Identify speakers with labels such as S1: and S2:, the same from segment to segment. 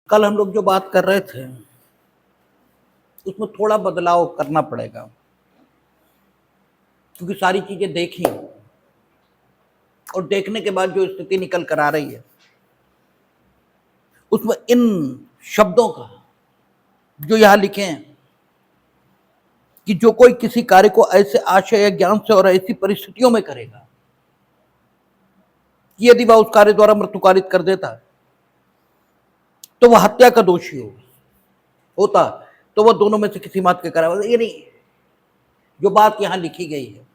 S1: कल हम लोग जो बात कर रहे थे उसमें थोड़ा बदलाव करना पड़ेगा, क्योंकि सारी चीजें देखी और देखने के बाद जो स्थिति निकल कर आ रही है उसमें इन शब्दों का जो यहां लिखे हैं कि जो कोई किसी कार्य को ऐसे आशय या ज्ञान से और ऐसी परिस्थितियों में करेगा कि यदि वह उस कार्य द्वारा मृत्यु कारित कर देता तो वह हत्या का दोषी होता तो वह दोनों में से किसी बात के करा। ये नहीं, जो बात यहां लिखी गई है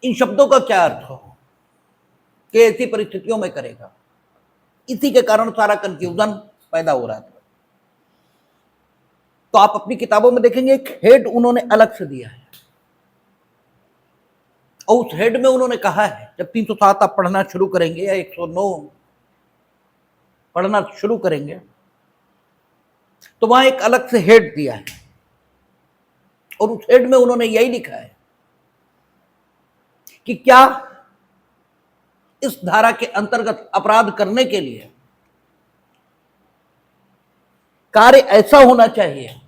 S1: इन शब्दों का क्या अर्थ हो कि ऐसी परिस्थितियों में करेगा, इसी के कारण सारा कंफ्यूजन पैदा हो रहा था। तो आप अपनी किताबों में देखेंगे एक हेड उन्होंने अलग से दिया है और उस हेड में उन्होंने कहा है जब 307 आप पढ़ना शुरू करेंगे या 109 पढ़ना शुरू करेंगे तो वहां एक अलग से हेड दिया है और उस हेड में उन्होंने यही लिखा है कि क्या इस धारा के अंतर्गत अपराध करने के लिए कार्य ऐसा होना चाहिए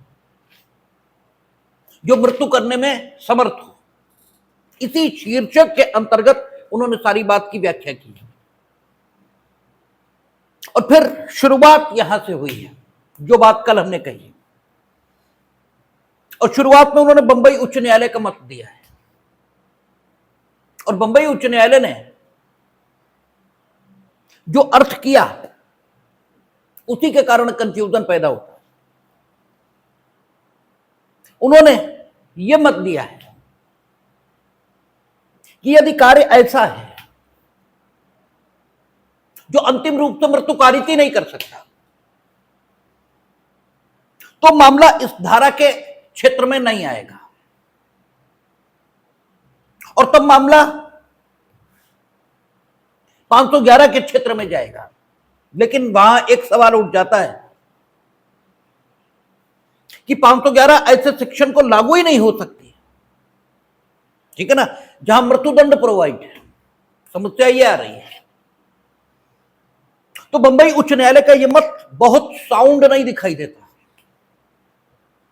S1: जो मृत्यु करने में समर्थ हो। इसी शीर्षक के अंतर्गत उन्होंने सारी बात की व्याख्या की है और फिर शुरुआत यहां से हुई है जो बात कल हमने कही और शुरुआत में उन्होंने बंबई उच्च न्यायालय का मत दिया है और बंबई उच्च न्यायालय ने जो अर्थ किया उसी के कारण कंफ्यूजन पैदा होता है। उन्होंने यह मत दिया है कि यदि कार्य ऐसा है जो अंतिम रूप से मृत्यु कारित ही नहीं कर सकता तो मामला इस धारा के क्षेत्र में नहीं आएगा और तब मामला 511 के क्षेत्र में जाएगा। लेकिन वहां एक सवाल उठ जाता है कि 511 ऐसे सेक्शन को लागू ही नहीं हो सकती, ठीक है ना, जहां मृत्युदंड प्रोवाइड है। समस्या ये आ रही है। तो बंबई उच्च न्यायालय का यह मत बहुत साउंड नहीं दिखाई देता,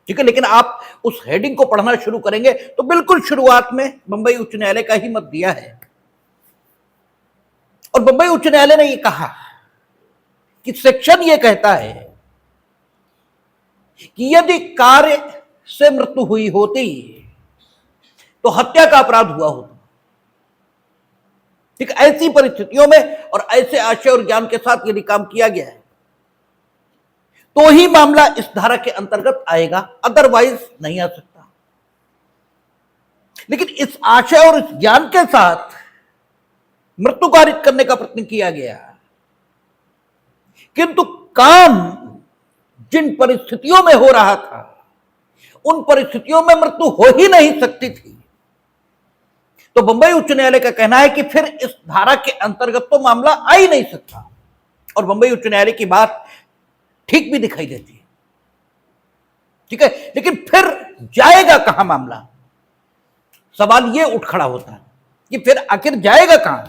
S1: ठीक है, लेकिन आप उस हेडिंग को पढ़ना शुरू करेंगे तो बिल्कुल शुरुआत में बंबई उच्च न्यायालय का ही मत दिया है और बंबई उच्च न्यायालय ने यह कहा कि सेक्शन यह कहता है कि यदि कार्य से मृत्यु हुई होती तो हत्या का अपराध हुआ होता। ठीक, ऐसी परिस्थितियों में और ऐसे आशय और ज्ञान के साथ यदि काम किया गया है तो ही मामला इस धारा के अंतर्गत आएगा, अदरवाइज नहीं आ सकता। लेकिन इस आशय और इस ज्ञान के साथ मृत्यु कारित करने का प्रयत्न किया गया, किंतु काम जिन परिस्थितियों में हो रहा था उन परिस्थितियों में मृत्यु हो ही नहीं सकती थी। तो बंबई उच्च न्यायालय का कहना है कि फिर इस धारा के अंतर्गत तो मामला आ ही नहीं सकता और बंबई उच्च न्यायालय की बात ठीक भी दिखाई देती है, ठीक है, लेकिन फिर जाएगा कहां मामला। सवाल यह उठ खड़ा होता है कि फिर आखिर जाएगा कहां,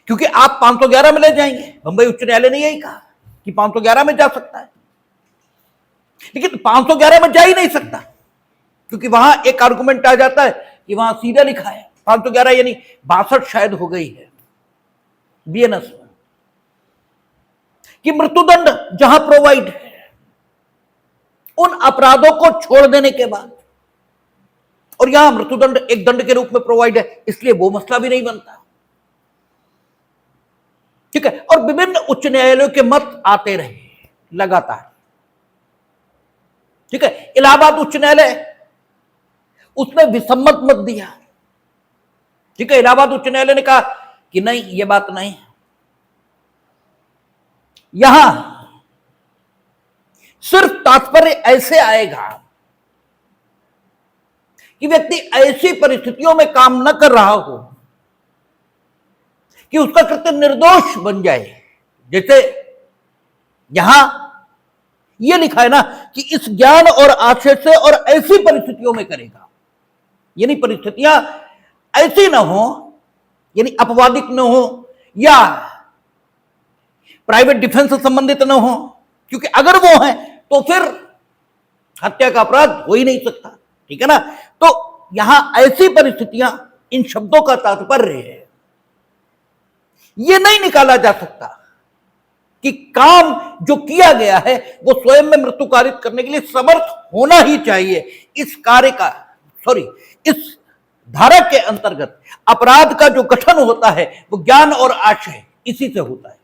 S1: क्योंकि आप 511 में ले जाएंगे। बंबई उच्च न्यायालय ने यही कहा कि 511 में जा सकता है, लेकिन 511 में जा ही नहीं सकता क्योंकि वहां एक आर्गुमेंट आ जाता है कि वहां सीधा लिखा है 511 यानी 62 शायद हो गई है बीएनएस में कि मृत्युदंड जहां प्रोवाइड है उन अपराधों को छोड़ देने के बाद, और यहां मृत्युदंड एक दंड के रूप में प्रोवाइड है इसलिए वो मसला भी नहीं बनता, ठीक है। और विभिन्न उच्च न्यायालयों के मत आते रहे लगातार, ठीक है। इलाहाबाद उच्च न्यायालय उसने विसम्मत मत दिया, ठीक है। इलाहाबाद उच्च न्यायालय ने कहा कि नहीं, यह बात नहीं है। यहां सिर्फ तात्पर्य ऐसे आएगा कि व्यक्ति ऐसी परिस्थितियों में काम न कर रहा हो कि उसका कृत्य निर्दोष बन जाए। जैसे यहां यह लिखा है ना कि इस ज्ञान और आशय से और ऐसी परिस्थितियों में करेगा, यानी परिस्थितियां ऐसी ना हो, यानी अपवादिक न हो या प्राइवेट डिफेंस से संबंधित न हो, क्योंकि अगर वो है तो फिर हत्या का अपराध हो ही नहीं सकता। ठीक है ना। तो यहां ऐसी परिस्थितियां, इन शब्दों का तात्पर्य है, यह नहीं निकाला जा सकता कि काम जो किया गया है वो स्वयं में मृत्यु कारित करने के लिए समर्थ होना ही चाहिए। इस कार्य का इस धारा के अंतर्गत अपराध का जो गठन होता है वो ज्ञान और आशय इसी से होता है।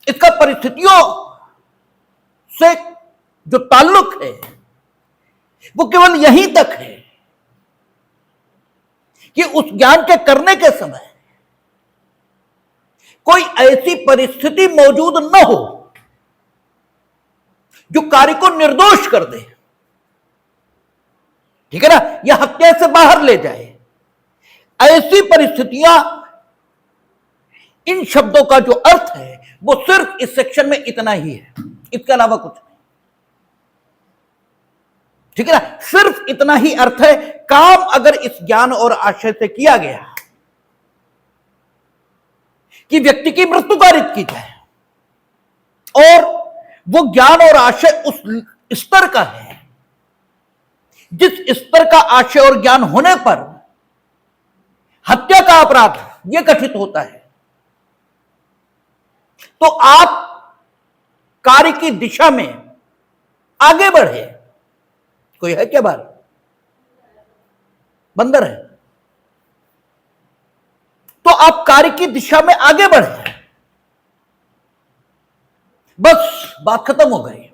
S1: इसका परिस्थितियों से जो ताल्लुक है वो केवल यहीं तक है कि उस ज्ञान के करने के समय कोई ऐसी परिस्थिति मौजूद न हो जो कार्य को निर्दोष कर दे। ठीक है ना, या हत्या से बाहर ले जाए। ऐसी परिस्थितियां, इन शब्दों का जो अर्थ है वो सिर्फ इस सेक्शन में इतना ही है, इसके अलावा कुछ नहीं। ठीक है ना, सिर्फ इतना ही अर्थ है। काम अगर इस ज्ञान और आशय से किया गया कि व्यक्ति की मृत्यु कारित की जाए, और वो ज्ञान और आशय उस स्तर का है जिस स्तर का आशय और ज्ञान होने पर हत्या का अपराध यह गठित होता है, तो आप कार्य की दिशा में आगे बढ़े। कोई है क्या बाहर? बंदर है। तो आप कार्य की दिशा में आगे बढ़े, बस बात खत्म हो गई।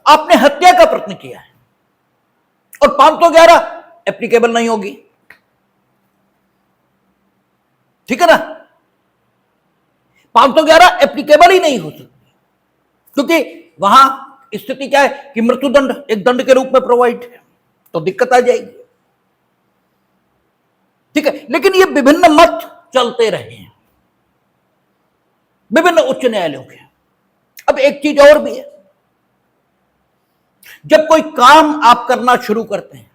S1: आपने हत्या का प्रयत्न किया है और 511 एप्लीकेबल नहीं होगी। ठीक है ना, 511 एप्लीकेबल ही नहीं हो सकती, क्योंकि वहां स्थिति क्या है कि मृत्युदंड एक दंड के रूप में प्रोवाइड है, तो दिक्कत आ जाएगी। ठीक है, लेकिन ये विभिन्न मत चलते रहे हैं विभिन्न उच्च न्यायालयों के। अब एक चीज और भी है, जब कोई काम आप करना शुरू करते हैं,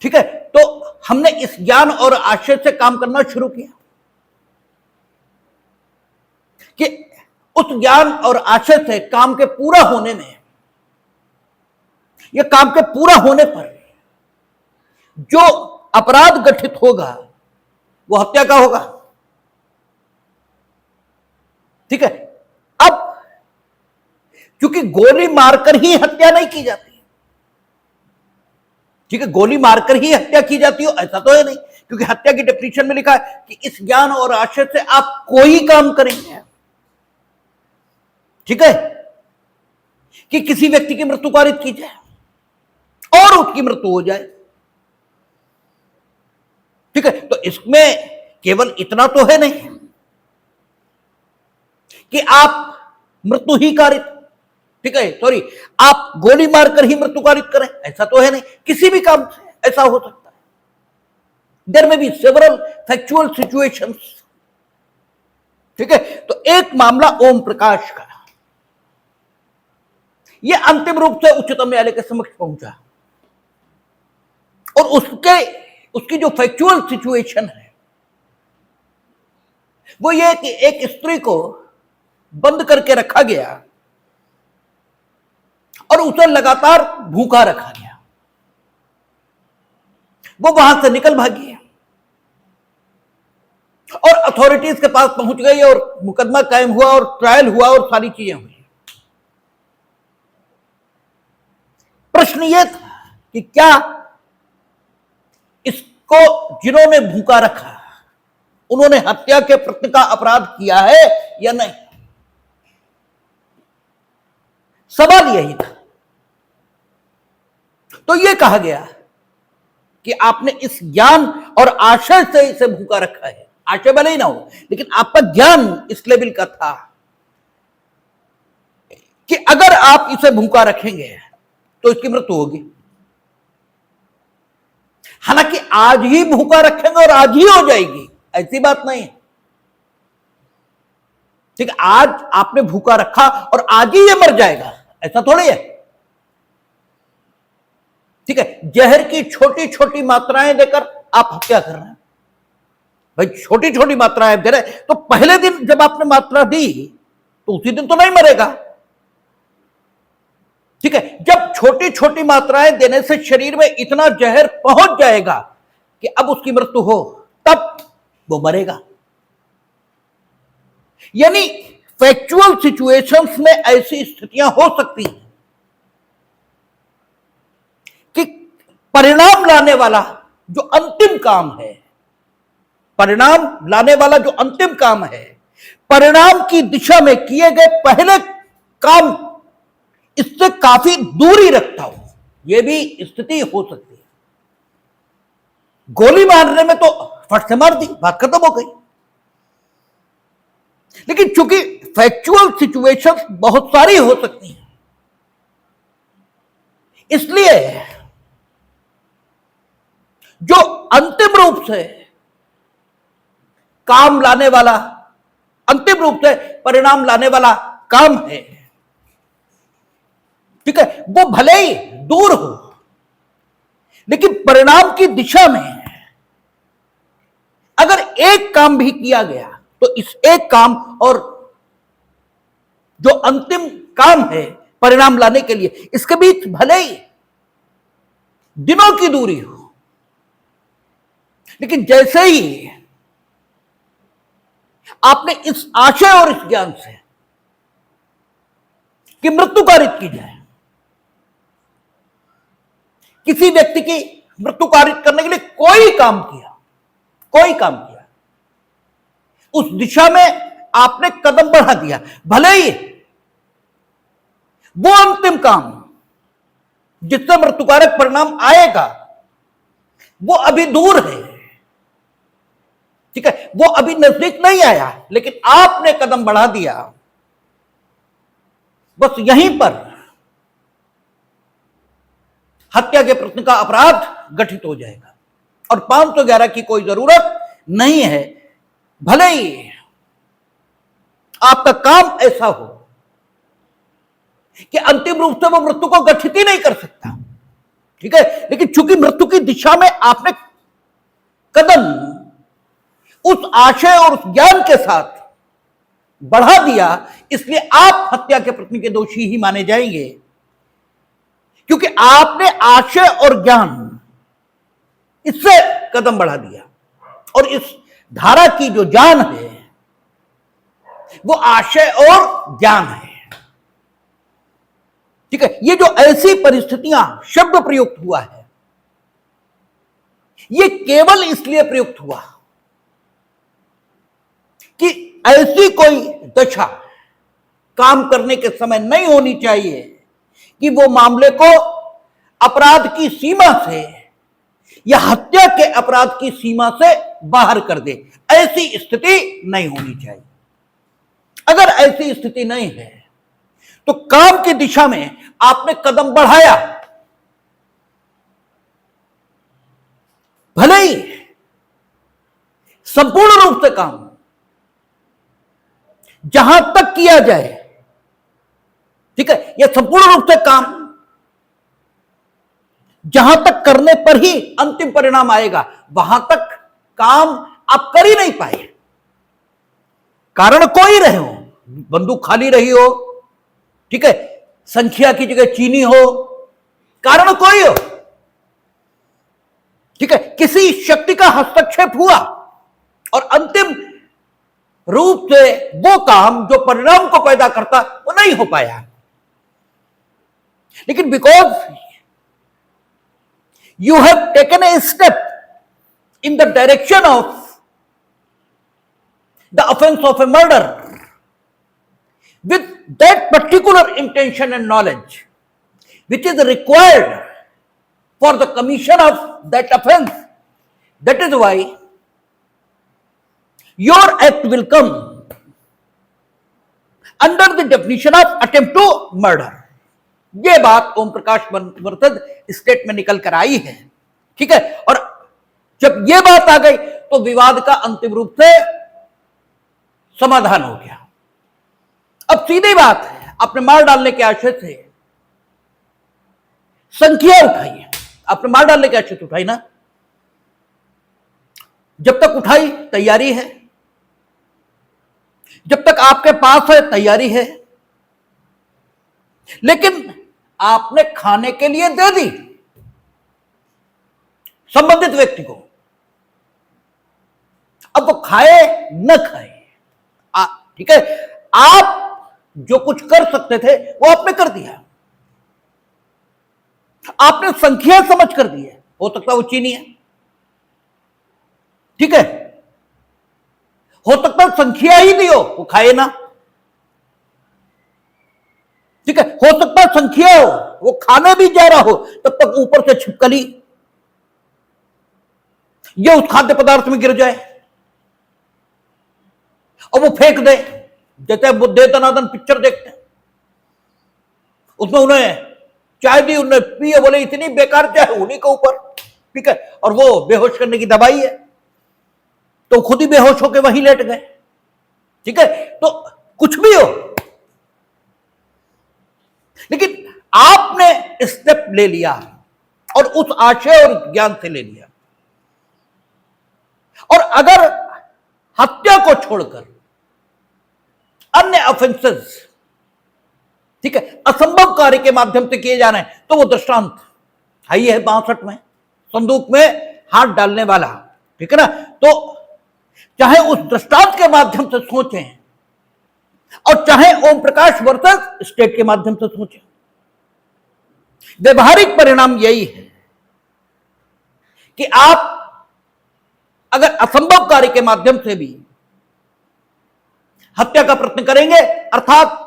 S1: ठीक है, तो हमने इस ज्ञान और आशय से काम करना शुरू किया कि उस ज्ञान और आशय से काम के पूरा होने में, या काम के पूरा होने पर जो अपराध गठित होगा वो हत्या का होगा। ठीक है, अब क्योंकि गोली मारकर ही हत्या नहीं की जाती, ठीक है, गोली मारकर ही हत्या की जाती हो ऐसा तो है नहीं, क्योंकि हत्या की डेफिनेशन में लिखा है कि इस ज्ञान और आशय से आप कोई काम करेंगे। ठीक है, कि किसी व्यक्ति की मृत्यु कारित की जाए और उसकी मृत्यु हो जाए। ठीक है, तो इसमें केवल इतना तो है नहीं कि आप मृत्यु ही कारित, ठीक है, आप गोली मारकर ही मृत्यु कारित करें, ऐसा तो है नहीं। किसी भी काम से ऐसा हो सकता है। देयर में बी सेवरल फैक्चुअल सिचुएशंस। ठीक है, तो एक मामला ओम प्रकाश का, यह अंतिम रूप से उच्चतम न्यायालय के समक्ष पहुंचा, और उसकी जो फैक्चुअल सिचुएशन है वो ये कि एक स्त्री को बंद करके रखा गया और उसे लगातार भूखा रखा गया। वो वहां से निकल भागी और अथॉरिटीज के पास पहुंच गई और मुकदमा कायम हुआ और ट्रायल हुआ और सारी चीजें हुई। प्रश्न यह था कि क्या इसको जिन्होंने भूखा रखा उन्होंने हत्या के प्रयत्न का अपराध किया है या नहीं। सवाल यही था। तो यह कहा गया कि आपने इस ज्ञान और आशय से इसे भूखा रखा है। आशय भले ही ना हो, लेकिन आपका ज्ञान इस लेवल का था कि अगर आप इसे भूखा रखेंगे तो इसकी मृत्यु होगी। हालांकि आज ही भूखा रखेंगे और आज ही हो जाएगी, ऐसी बात नहीं है। ठीक है, आज आपने भूखा रखा और आज ही ये मर जाएगा, ऐसा थोड़ी है। ठीक है, जहर की छोटी छोटी मात्राएं देकर आप हत्या कर रहे हैं। भाई छोटी छोटी मात्राएं दे रहे, तो पहले दिन जब आपने मात्रा दी तो उसी दिन तो नहीं मरेगा। ठीक है, जब छोटी छोटी मात्राएं देने से शरीर में इतना जहर पहुंच जाएगा कि अब उसकी मृत्यु हो, तब वो मरेगा। यानी फैक्चुअल सिचुएशंस में ऐसी स्थितियां हो सकती हैं कि परिणाम लाने वाला जो अंतिम काम है, परिणाम लाने वाला जो अंतिम काम है, परिणाम की दिशा में किए गए पहले काम इससे काफी दूरी रखता हो, यह भी स्थिति हो सकती है। गोली मारने में तो फट से मार दी, बात खत्म हो गई। लेकिन चूंकि फैक्चुअल सिचुएशंस बहुत सारी हो सकती हैं, इसलिए जो अंतिम रूप से काम लाने वाला, अंतिम रूप से परिणाम लाने वाला काम है, ठीक है, वो भले ही दूर हो, लेकिन परिणाम की दिशा में अगर एक काम भी किया गया तो इस एक काम और जो अंतिम काम है परिणाम लाने के लिए, इसके बीच भले ही दिनों की दूरी हो, लेकिन जैसे ही आपने इस आशय और इस ज्ञान से कि मृत्यु कारित की जाए, किसी व्यक्ति की मृत्यु कारित करने के लिए कोई काम किया, उस दिशा में आपने कदम बढ़ा दिया, भले ही वो अंतिम काम जिससे मृत्युकारक परिणाम आएगा वो अभी दूर है, ठीक है, वो अभी नजदीक नहीं आया, लेकिन आपने कदम बढ़ा दिया, बस यहीं पर हत्या के प्रयत्न का अपराध गठित हो जाएगा और 511 की कोई जरूरत नहीं है, भले ही आपका काम ऐसा हो कि अंतिम रूप से वो मृत्यु को गठित ही नहीं कर सकता, ठीक है, लेकिन चूंकि मृत्यु की दिशा में आपने कदम उस आशय और उस ज्ञान के साथ बढ़ा दिया, इसलिए आप हत्या के प्रयत्न के दोषी ही माने जाएंगे, क्योंकि आपने आशय और ज्ञान इससे कदम बढ़ा दिया और इस धारा की जो जान है वो आशय और ज्ञान है, ठीक है। ये जो ऐसी परिस्थितियां शब्द प्रयुक्त हुआ है, ये केवल इसलिए प्रयुक्त हुआ कि ऐसी कोई दशा काम करने के समय नहीं होनी चाहिए कि वो मामले को अपराध की सीमा से या हत्या के अपराध की सीमा से बाहर कर दे, ऐसी स्थिति नहीं होनी चाहिए। अगर ऐसी स्थिति नहीं है तो काम की दिशा में आपने कदम बढ़ाया, भले ही संपूर्ण रूप से काम जहां तक किया जाए, ठीक है, यह संपूर्ण रूप से काम जहां तक करने पर ही अंतिम परिणाम आएगा, वहां तक काम आप कर ही नहीं पाए, कारण कोई रहे हो, बंदूक खाली रही हो, ठीक है, संख्या की जगह चीनी हो, कारण कोई हो, ठीक है, किसी शक्ति का हस्तक्षेप हुआ और अंतिम रूप से वो काम जो परिणाम को पैदा करता वो नहीं हो पाया। लेकिन because you have taken a step in the direction of the offense of a murder with that particular intention and knowledge which is required for the commission of that offense, that is why your act will come under the definition of attempt to murder। ये बात Om Prakash वर्तद state में निकल कर आई है, ठीक है, और जब ये बात आ गई तो विवाद का अंतिम रूप से समाधान हो गया। अब सीधी बात है, आपने मार डालने के आशय से संख्या उठाई, आपने मार डालने के आशय से उठाई ना, जब तक उठाई तैयारी है, जब तक आपके पास है तैयारी है, लेकिन आपने खाने के लिए दे दी संबंधित व्यक्ति को, अब वो खाए न खाए, ठीक है, आप जो कुछ कर सकते थे वो आपने कर दिया, आपने संख्या समझ कर दी है, हो सकता है वो चीनी है, ठीक है, हो सकता है संख्या ही दी हो वो खाए ना, ठीक है, हो सकता है संख्या हो वो खाने भी जा रहा हो, तब तक ऊपर से छिपकली ये उस खाद्य पदार्थ में गिर जाए और वो फेंक दे। जैसे वो दे दनादन पिक्चर देखते हैं, उसमें उन्हें चाय दी, उन्हें पिए, बोले इतनी बेकार चाय, उन्हीं के ऊपर, ठीक है, और वो बेहोश करने की दवाई है, तो खुद ही बेहोश होकर वहीं लेट गए, ठीक है। तो कुछ भी हो, लेकिन आपने स्टेप ले लिया और उस आशय और ज्ञान से ले लिया, और अगर हत्या को छोड़कर अन्य ऑफेंसेस, ठीक है, असंभव कार्य के माध्यम से किए जा रहे हैं, तो वो दृष्टांत आई है 62 में, संदूक में हाथ डालने वाला, ठीक है ना। तो चाहे उस दृष्टांत के माध्यम से सोचें और चाहे ओम प्रकाश वर्सेस स्टेट के माध्यम से सोचें, व्यवहारिक परिणाम यही है कि आप अगर असंभव कार्य के माध्यम से भी हत्या का प्रयत्न करेंगे, अर्थात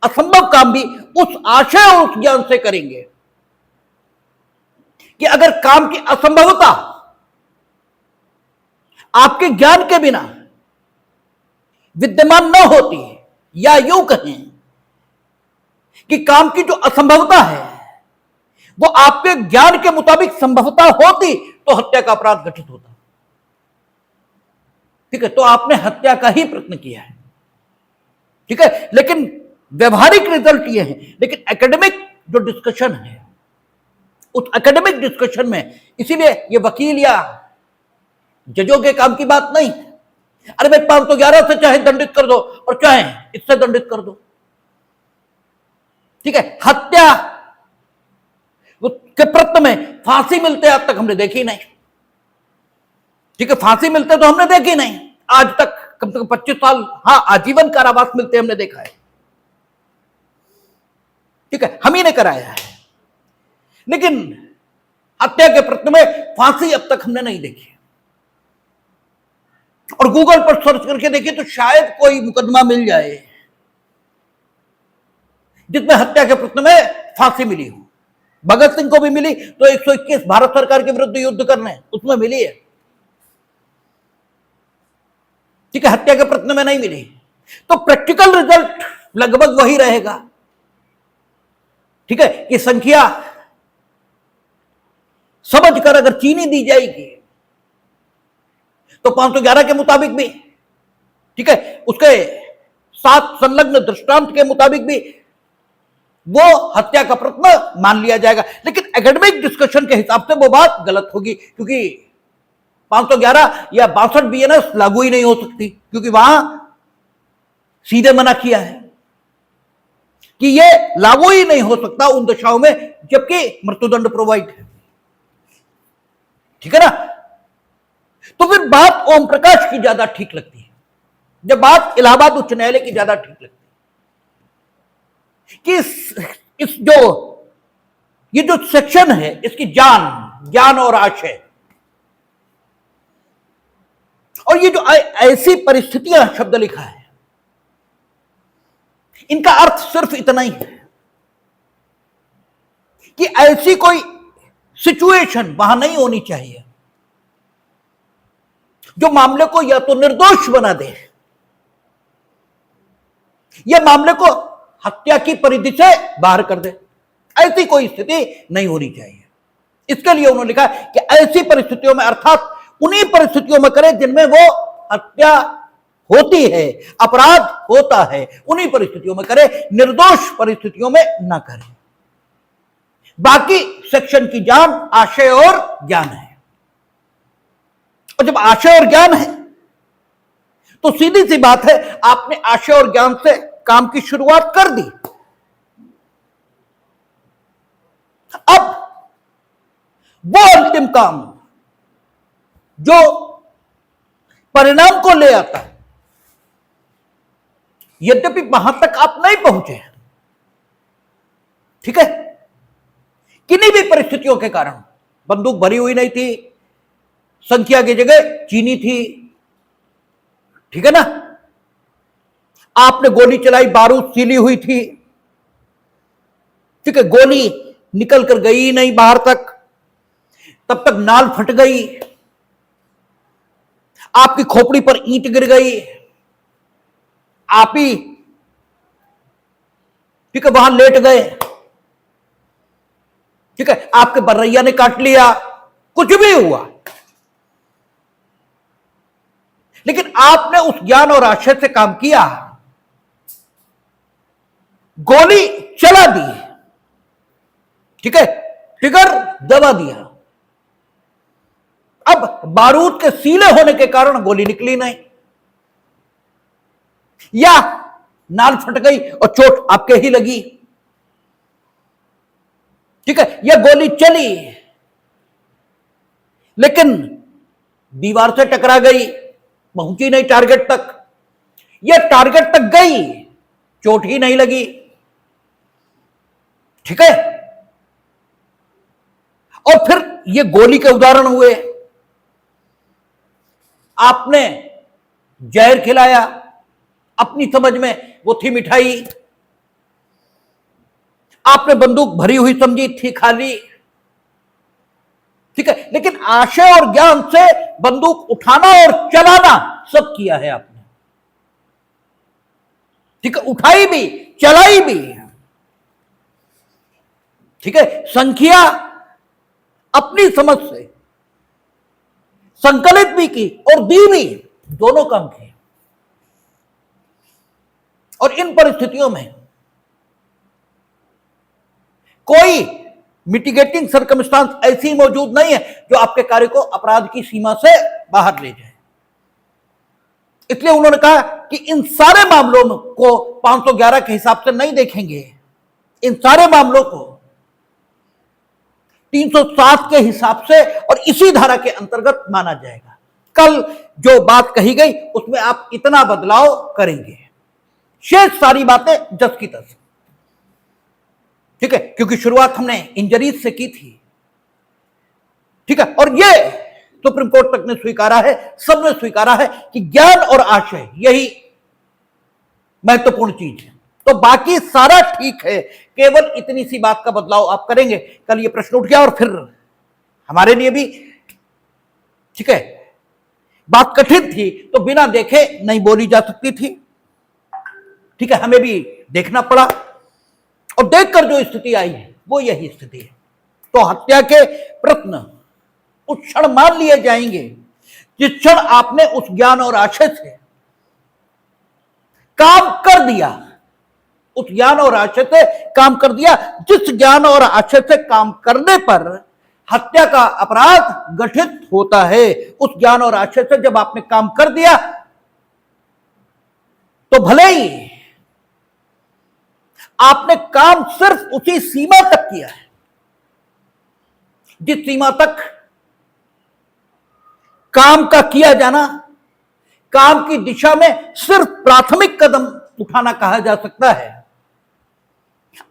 S1: असंभव काम भी उस आशय और उस ज्ञान से करेंगे कि अगर काम की असंभवता आपके ज्ञान के बिना विद्यमान न होती, या यूं कहें कि काम की जो असंभवता है वो आपके ज्ञान के मुताबिक संभवता होती, तो हत्या का अपराध घटित होता, ठीक है। तो आपने हत्या का ही प्रयत्न किया है, ठीक है, लेकिन व्यवहारिक रिजल्ट ये है। लेकिन एकेडमिक जो डिस्कशन है, उस एकेडमिक डिस्कशन में, इसीलिए ये वकील या जजों के काम की बात नहीं, अरे भाई 511 से चाहे दंडित कर दो और चाहे इससे दंडित कर दो, ठीक है। हत्या के प्रयत्न में फांसी मिलते आज तक हमने देखी नहीं, ठीक है, फांसी मिलते तो हमने देखी नहीं आज तक, कम से कम 25 साल, हाँ, आजीवन कारावास मिलते हमने देखा है, ठीक है, हम ही ने कराया है, लेकिन हत्या के प्रयत्न में फांसी अब तक हमने नहीं देखी। और गूगल पर सर्च करके देखिए तो शायद कोई मुकदमा मिल जाए जिसमें हत्या के प्रयत्न में फांसी मिली हो। भगत सिंह को भी मिली तो 121 भारत सरकार के विरुद्ध युद्ध करने, उसमें मिली है, ठीक है, हत्या के प्रयत्न में नहीं मिली। तो प्रैक्टिकल रिजल्ट लगभग वही रहेगा, ठीक है, कि संख्या समझकर अगर चीनी दी जाएगी तो 511 के मुताबिक भी, ठीक है, उसके साथ संलग्न दृष्टांत के मुताबिक भी वो हत्या का प्रयत्न मान लिया जाएगा। लेकिन एकेडमिक डिस्कशन के हिसाब से वो बात गलत होगी, क्योंकि 511 या 62 बीएनएस लागू ही नहीं हो सकती, क्योंकि वहां सीधे मना किया है कि ये लागू ही नहीं हो सकता उन दशाओं में जबकि मृत्युदंड प्रोवाइड है, ठीक है ना। तो फिर बात ओम प्रकाश की ज्यादा ठीक लगती है, जब बात इलाहाबाद उच्च न्यायालय की ज्यादा ठीक लगती है कि इस जो ये जो सेक्शन है, इसकी ज्ञान और आशय, और ये जो ऐसी परिस्थितियां शब्द लिखा है, इनका अर्थ सिर्फ इतना ही है कि ऐसी कोई सिचुएशन वहां नहीं होनी चाहिए जो मामले को या तो निर्दोष बना दे या मामले को हत्या की परिधि से बाहर कर दे। ऐसी कोई स्थिति नहीं होनी चाहिए। इसके लिए उन्होंने लिखा कि ऐसी परिस्थितियों में, अर्थात उन्हीं परिस्थितियों में करें जिनमें वो हत्या होती है, अपराध होता है, उन्हीं परिस्थितियों में करें, निर्दोष परिस्थितियों में ना करें। बाकी सेक्शन की जान आशय और ज्ञान है। और जब आशय और ज्ञान है तो सीधी सी बात है, आपने आशय और ज्ञान से काम की शुरुआत कर दी। अब वो अंतिम काम जो परिणाम को ले आता है, यद्यपि वहां तक आप नहीं पहुंचे, ठीक है, किन्हीं भी परिस्थितियों के कारण, बंदूक भरी हुई नहीं थी, संख्या की जगह चीनी थी, ठीक है ना, आपने गोली चलाई, बारूद सीली हुई थी, ठीक है, गोली निकल कर गई ही नहीं बाहर तक, तब तक नाल फट गई, आपकी खोपड़ी पर ईंट गिर गई, आप ही, ठीक है, वहां लेट गए, ठीक है, आपके बर्रैया ने काट लिया, कुछ भी हुआ, लेकिन आपने उस ज्ञान और आशय से काम किया, गोली चला दी, ठीक है, ट्रिगर दबा दिया, अब बारूद के सीले होने के कारण गोली निकली नहीं, या नाल फट गई और चोट आपके ही लगी, ठीक है, या गोली चली लेकिन दीवार से टकरा गई, पहुंची नहीं टारगेट तक, या टारगेट तक गई, चोट ही नहीं लगी, ठीक है, और फिर ये गोली के उदाहरण हुए, आपने जहर खिलाया, अपनी समझ में वो थी मिठाई, आपने बंदूक भरी हुई समझी थी खाली, ठीक है, लेकिन आशय और ज्ञान से बंदूक उठाना और चलाना सब किया है आपने, ठीक है, उठाई भी चलाई भी, ठीक है, संख्या अपनी समझ से संकलित भी की और दी भी, दोनों काम किए, और इन परिस्थितियों में कोई मिटिगेटिंग सर्कमस्टांस ऐसी मौजूद नहीं है जो आपके कार्य को अपराध की सीमा से बाहर ले जाए। इसलिए उन्होंने कहा कि इन सारे मामलों को 511 के हिसाब से नहीं देखेंगे, इन सारे मामलों को 307 के हिसाब से और इसी धारा के अंतर्गत माना जाएगा। कल जो बात कही गई उसमें आप इतना बदलाव करेंगे, शेष सारी बातें जस की तस, ठीक है, क्योंकि शुरुआत हमने इंजरीज से की थी, ठीक है, और ये सुप्रीम कोर्ट तक ने स्वीकारा है, सबने स्वीकारा है कि ज्ञान और आशय यही महत्वपूर्ण चीज है, तो बाकी सारा ठीक है, केवल इतनी सी बात का बदलाव आप करेंगे। कल ये प्रश्न उठ गया और फिर हमारे लिए भी, ठीक है, बात कठिन थी तो बिना देखे नहीं बोली जा सकती थी, ठीक है, हमें भी देखना पड़ा और देखकर जो स्थिति आई है वो यही स्थिति है। तो हत्या के प्रश्न उस क्षण मान लिए जाएंगे जिस क्षण आपने उस ज्ञान और आशय से काम कर दिया, उस ज्ञान और आशय से काम कर दिया, जिस ज्ञान और आशय से काम करने पर हत्या का अपराध गठित होता है, उस ज्ञान और आशय से जब आपने काम कर दिया तो भले ही आपने काम सिर्फ उसी सीमा तक किया है जिस सीमा तक काम का किया जाना काम की दिशा में सिर्फ प्राथमिक कदम उठाना कहा जा सकता है,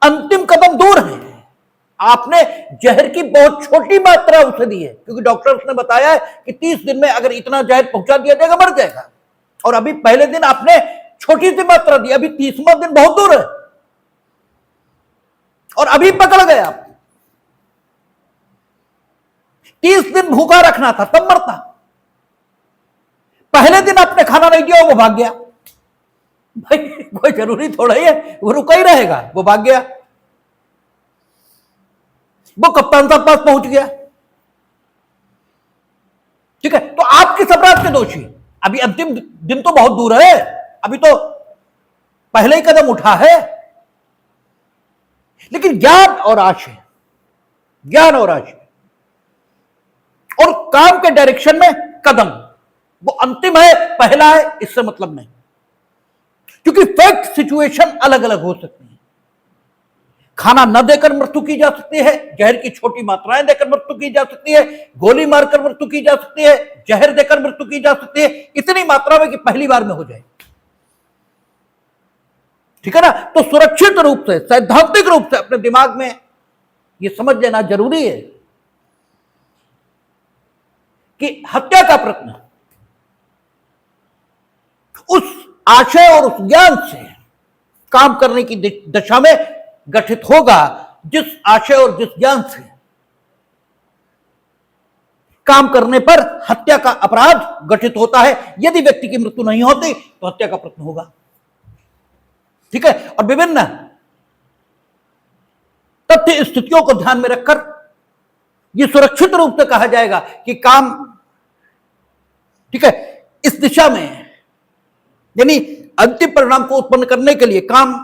S1: अंतिम कदम दूर है। आपने जहर की बहुत छोटी मात्रा उसे दी है, क्योंकि डॉक्टर्स ने बताया है कि 30 दिन में अगर इतना जहर पहुंचा दिया जाएगा मर जाएगा, और अभी पहले दिन आपने छोटी सी मात्रा दी, अभी 30वां दिन बहुत दूर है और अभी पकड़ गए आप। 30 दिन भूखा रखना था तब मरता, पहले दिन आपने खाना नहीं दिया वो भाग गया, भाई कोई जरूरी थोड़ा ही है वो रुका ही रहेगा, वो भाग गया, वो कप्तान साहब पास पहुंच गया, ठीक है, तो आप किस अपराध के दोषी? अभी अंतिम दिन तो बहुत दूर है, अभी तो पहले ही कदम उठा है। लेकिन ज्ञान और आशय, ज्ञान और आशय और काम के डायरेक्शन में कदम वो अंतिम है, पहला है, इससे मतलब नहीं, क्योंकि फैक्ट सिचुएशन अलग अलग हो सकती है। खाना न देकर मृत्यु की जा सकती है, जहर की छोटी मात्राएं देकर मृत्यु की जा सकती है, गोली मारकर मृत्यु की जा सकती है, जहर देकर मृत्यु की जा सकती है, इतनी मात्रा में कि पहली बार में हो जाए। ठीक है ना? तो सुरक्षित रूप से, सैद्धांतिक रूप से अपने दिमाग में यह समझ लेना जरूरी है कि हत्या का प्रश्न उस आशय और उस ज्ञान से काम करने की दशा में गठित होगा जिस आशय और जिस ज्ञान से काम करने पर हत्या का अपराध गठित होता है। यदि व्यक्ति की मृत्यु नहीं होती तो हत्या का प्रश्न होगा। ठीक है? और विभिन्न तथ्य स्थितियों को ध्यान में रखकर यह सुरक्षित रूप से कहा जाएगा कि काम, ठीक है, इस दिशा में, यानी अंतिम परिणाम को उत्पन्न करने के लिए काम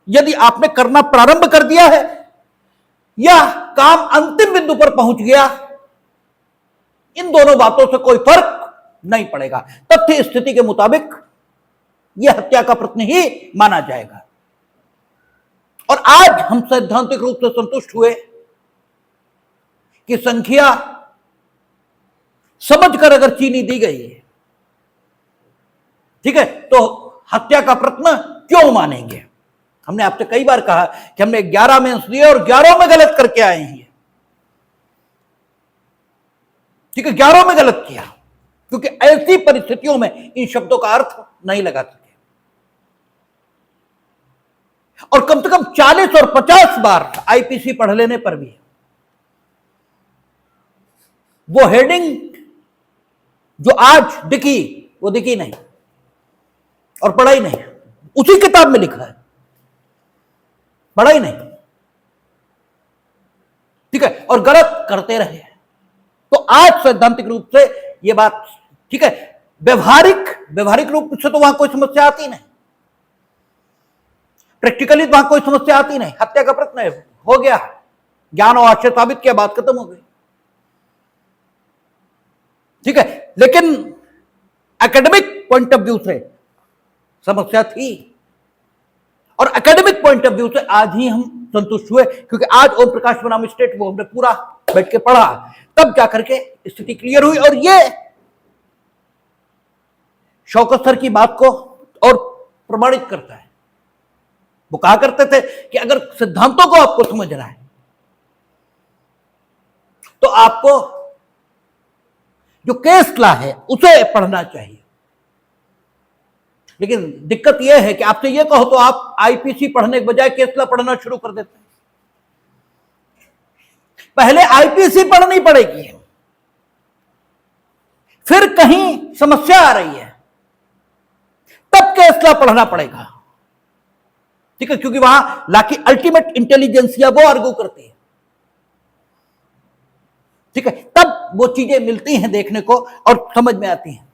S1: यदि आपने करना प्रारंभ कर दिया है या काम अंतिम बिंदु पर पहुंच गया, इन दोनों बातों से कोई फर्क नहीं पड़ेगा। तथ्य स्थिति के मुताबिक यह हत्या का प्रश्न ही माना जाएगा। और आज हम सैद्धांतिक रूप से संतुष्ट हुए कि संख्या समझकर अगर चीनी दी गई है, ठीक है, तो हत्या का प्रश्न क्यों मानेंगे? हमने आपसे कई बार कहा कि हमने 11 में दिए और 11 में गलत करके आए हैं। ठीक है, 11 में गलत किया क्योंकि ऐसी परिस्थितियों में इन शब्दों का अर्थ नहीं लगा सके। और कम से कम 40 और 50 बार आईपीसी पढ़ लेने पर भी वो हेडिंग जो आज दिखी वो दिखी नहीं और पढ़ाई नहीं, उसी किताब में लिखा है, पढ़ाई नहीं। ठीक है, और गलत करते रहे। तो आज सैद्धांतिक रूप से यह बात, ठीक है, व्यवहारिक रूप से तो वहां कोई समस्या आती नहीं, प्रैक्टिकली वहां कोई समस्या आती नहीं। हत्या का प्रश्न है, हो गया, ज्ञान और आशय साबित किया, बात खत्म हो गई। ठीक है, लेकिन एकेडमिक पॉइंट ऑफ व्यू से समस्या थी और एकेडमिक पॉइंट ऑफ व्यू से आज ही हम संतुष्ट हुए, क्योंकि आज ओम प्रकाश बनाम स्टेट वो हमने पूरा बैठ के पढ़ा, तब जाकर के स्थिति क्लियर हुई। और ये शौकत सर की बात को और प्रमाणित करता है। वो कहा करते थे कि अगर सिद्धांतों को आपको समझना है तो आपको जो केस लॉ है उसे पढ़ना चाहिए। लेकिन दिक्कत यह है कि आपसे यह कहो तो आप आईपीसी पढ़ने के बजाय केस लॉ पढ़ना शुरू कर देते हैं। पहले आईपीसी पढ़नी पड़ेगी, फिर कहीं समस्या आ रही है तब केस लॉ पढ़ना पड़ेगा। ठीक है, क्योंकि वहां लॉ की अल्टीमेट इंटेलिजेंसिया वो आर्गू करती है। ठीक है, तब वो चीजें मिलती हैं देखने को और समझ में आती हैं।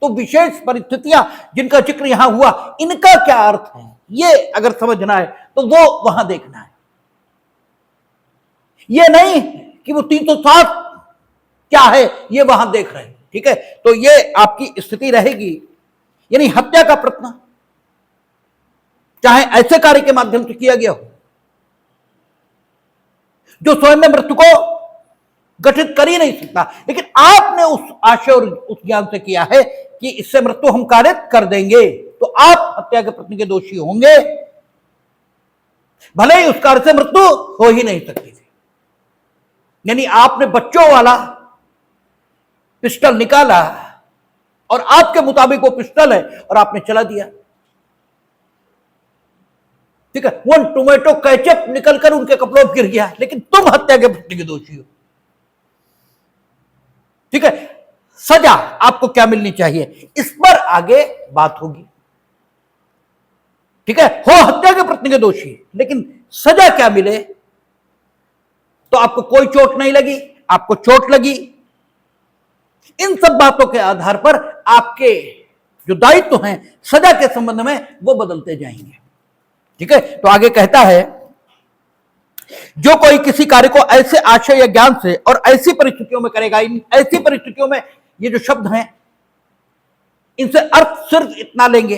S1: तो विशेष परिस्थितियां जिनका जिक्र यहां हुआ, इनका क्या अर्थ है, ये अगर समझना है तो वो वहां देखना है। ये नहीं कि वो 307 क्या है ये वहां देख रहे हैं। ठीक है, तो ये आपकी स्थिति रहेगी। यानी हत्या का प्रश्न चाहे ऐसे कार्य के माध्यम से किया गया हो जो स्वयं में मृत्यु को गठित कर ही नहीं सकता, लेकिन आपने उस आशय और उस ज्ञान से किया है कि इससे मृत्यु हम कारित कर देंगे, तो आप हत्या के प्रश्न के दोषी होंगे, भले ही उस कार्य से मृत्यु हो ही नहीं सकती थी। यानी आपने बच्चों वाला पिस्टल निकाला और आपके मुताबिक वो पिस्टल है और आपने चला दिया। ठीक है, वो टोमेटो केचप निकलकर उनके कपड़ों पर गिर गया, लेकिन तुम हत्या के प्रश्न के दोषी हो। ठीक है, सजा आपको क्या मिलनी चाहिए, इस पर आगे बात होगी। ठीक है, हो हत्या के प्रश्न के दोषी, लेकिन सजा क्या मिले, तो आपको कोई चोट नहीं लगी, आपको चोट लगी, इन सब बातों के आधार पर आपके जो दायित्व हैं सजा के संबंध में वो बदलते जाएंगे। ठीक है, तो आगे कहता है जो कोई किसी कार्य को ऐसे आशय या ज्ञान से और ऐसी परिस्थितियों में करेगा, इन ऐसी परिस्थितियों में, ये जो शब्द हैं इनसे अर्थ सिर्फ इतना लेंगे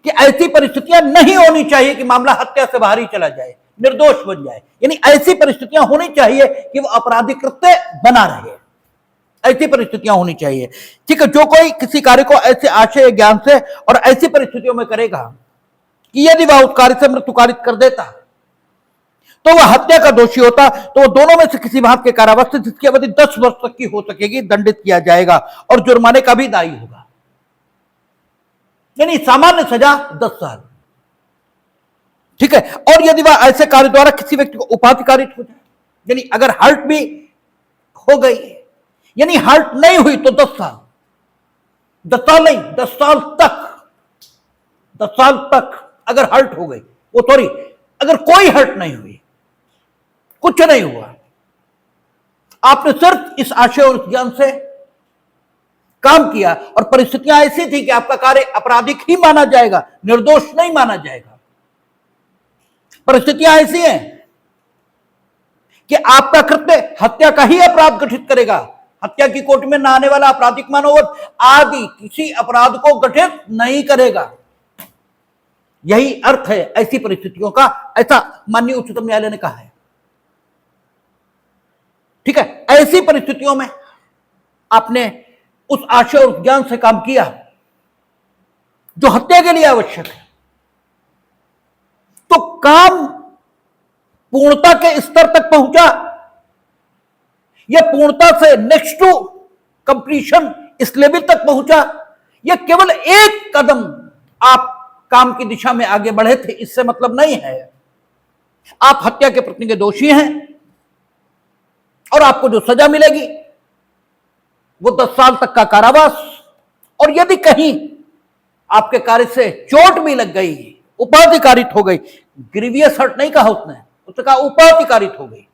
S1: कि ऐसी परिस्थितियां नहीं होनी चाहिए कि मामला हत्या से बाहर ही चला जाए, निर्दोष बन जाए। यानी ऐसी परिस्थितियां होनी चाहिए कि वो आपराधिक कृत्य बना रहे, ऐसी परिस्थितियां होनी चाहिए। ठीक है, जो कोई किसी कार्य को ऐसे आशय ज्ञान से और ऐसी परिस्थितियों में करेगा कि यदि वह उस कार्य से मृत्यु कारित कर देता तो वह हत्या का दोषी होता, तो वह दोनों में से किसी भाग के कारावास से, जिसकी अवधि 10 वर्ष तक की हो सकेगी, दंडित किया जाएगा और जुर्माने का भी दायी होगा। यानी सामान्य सजा 10 साल। ठीक है, और यदि वह ऐसे कार्य द्वारा किसी व्यक्ति को उपाधि कारित हो जाए, यानी अगर हर्ट भी हो गई, यानी हर्ट नहीं हुई तो 10 साल, 10 साल नहीं, 10 साल तक, 10 साल तक अगर हर्ट हो गई, वो सॉरी, अगर कोई हर्ट नहीं हुई, कुछ नहीं हुआ, आपने सिर्फ इस आशय और इस ज्ञान से काम किया और परिस्थितियां ऐसी थी कि आपका कार्य आपराधिक ही माना जाएगा, निर्दोष नहीं माना जाएगा। परिस्थितियां ऐसी हैं कि आपका कृत्य हत्या का ही अपराध गठित करेगा, हत्या की कोट में न आने वाला आपराधिक मानववध आदि किसी अपराध को गठित नहीं करेगा। यही अर्थ है ऐसी परिस्थितियों का, ऐसा माननीय उच्चतम न्यायालय ने कहा है। ठीक है, ऐसी परिस्थितियों में आपने उस आशय और ज्ञान से काम किया जो हत्या के लिए आवश्यक है, तो काम पूर्णता के स्तर तक पहुंचा या पूर्णता से नेक्स्ट टू कंप्लीशन इस लेवल तक पहुंचा, या केवल एक कदम आप काम की दिशा में आगे बढ़े थे, इससे मतलब नहीं है। आप हत्या के प्रति के दोषी हैं और आपको जो सजा मिलेगी वो 10 साल तक का कारावास, और यदि कहीं आपके कार्य से चोट भी लग गई, उपाधि कारित हो गई, ग्रीवियस हर्ट नहीं कहा उसने कहा उपाधि कारित हो गई,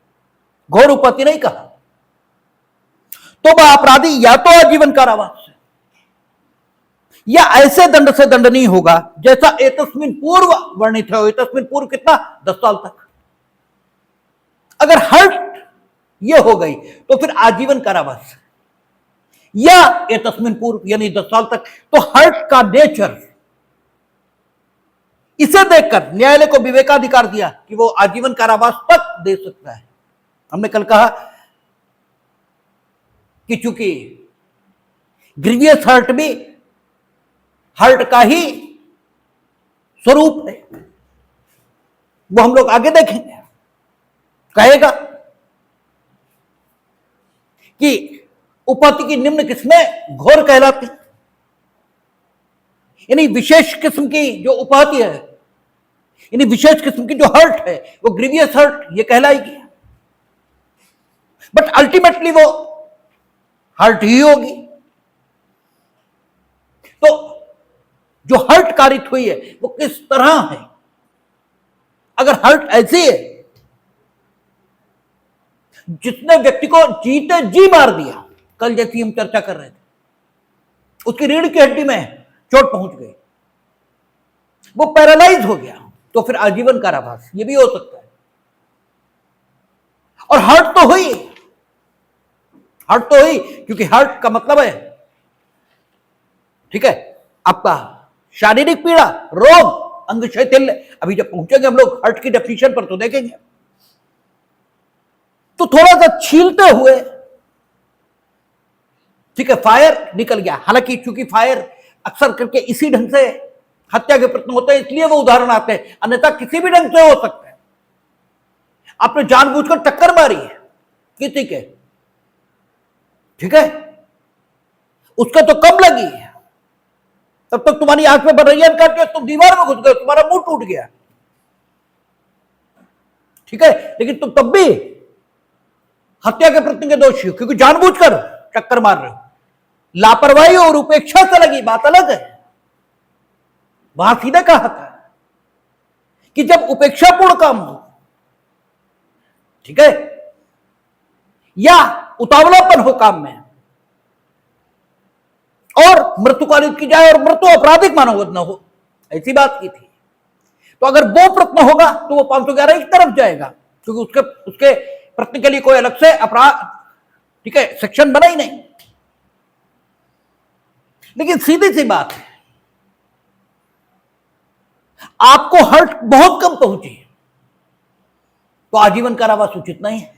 S1: घोर उपाधि नहीं कहा, तो वह अपराधी या तो आजीवन कारावास या ऐसे दंड से दंडनीय होगा जैसा एतस्मिन पूर्व वर्णित है। एतस्मिन पूर्व कितना? 10 साल तक। अगर हर्ट ये हो गई तो फिर आजीवन कारावास, या एतस्मिन पूर्व यानी 10 साल तक। तो हर्ट का नेचर, इसे देखकर न्यायालय को विवेकाधिकार दिया कि वो आजीवन कारावास तक दे सकता है। हमने कल कहा कि चूंकि ग्रीवियस हर्ट भी हर्ट का ही स्वरूप है, वो हम लोग आगे देखेंगे। कहेगा कि उपाधि की निम्न किस्में घोर कहलाती, यानी विशेष किस्म की जो उपाधि है, यानी विशेष किस्म की जो हर्ट है, वो ग्रीवियस हर्ट ये कहलाएगी, बट अल्टीमेटली वो हर्ट ही होगी। तो जो हर्ट कारित हुई है वो किस तरह है? अगर हर्ट ऐसी है जिसने व्यक्ति को जीते जी मार दिया, कल जैसी हम चर्चा कर रहे थे, उसकी रीढ़ की हड्डी में चोट पहुंच गई, वो पैरालाइज हो गया, तो फिर आजीवन कारावास ये भी हो सकता है। और हर्ट तो हुई, हर्ट तो हुई, क्योंकि हर्ट का मतलब है, ठीक है, आपका शारीरिक पीड़ा, रोग, अंग शैथिल्य। अभी जब पहुंचेंगे हम लोग हर्ट की डेफिनेशन पर तो देखेंगे। तो थोड़ा सा छीलते हुए, ठीक है, फायर निकल गया। हालांकि चूंकि फायर अक्सर करके इसी ढंग से हत्या के प्रश्न होते हैं, इसलिए वो उदाहरण आते हैं, अन्यथा किसी भी ढंग से हो सकता है। आपने जानबूझकर टक्कर मारी है किसी के, ठीक है, उसका तो कम लगी, तब तक तुम्हारी आंख में बरैयन काट के तुम दीवार में घुस गए, तुम्हारा मुंह टूट गया, ठीक है, लेकिन तुम तब भी हत्या के प्रति के दोषी हो, क्योंकि जानबूझकर टक्कर मार रहे हो। लापरवाही और उपेक्षा से लगी बात अलग है। वहां सीधे कहा था कि जब उपेक्षापूर्ण काम हो, ठीक है, या उतावलापन हो काम में, और मृत्यु कारित की जाए और मृत्यु आपराधिक मानववध न हो, ऐसी बात की थी। तो अगर वो प्रश्न होगा तो वो 511 की तरफ जाएगा, क्योंकि उसके उसके प्रश्न के लिए कोई अलग से अपराध, ठीक है, सेक्शन बना ही नहीं। लेकिन सीधी सी बात है, आपको हर्ट बहुत कम पहुंची तो आजीवन कारावास उचित नहीं है।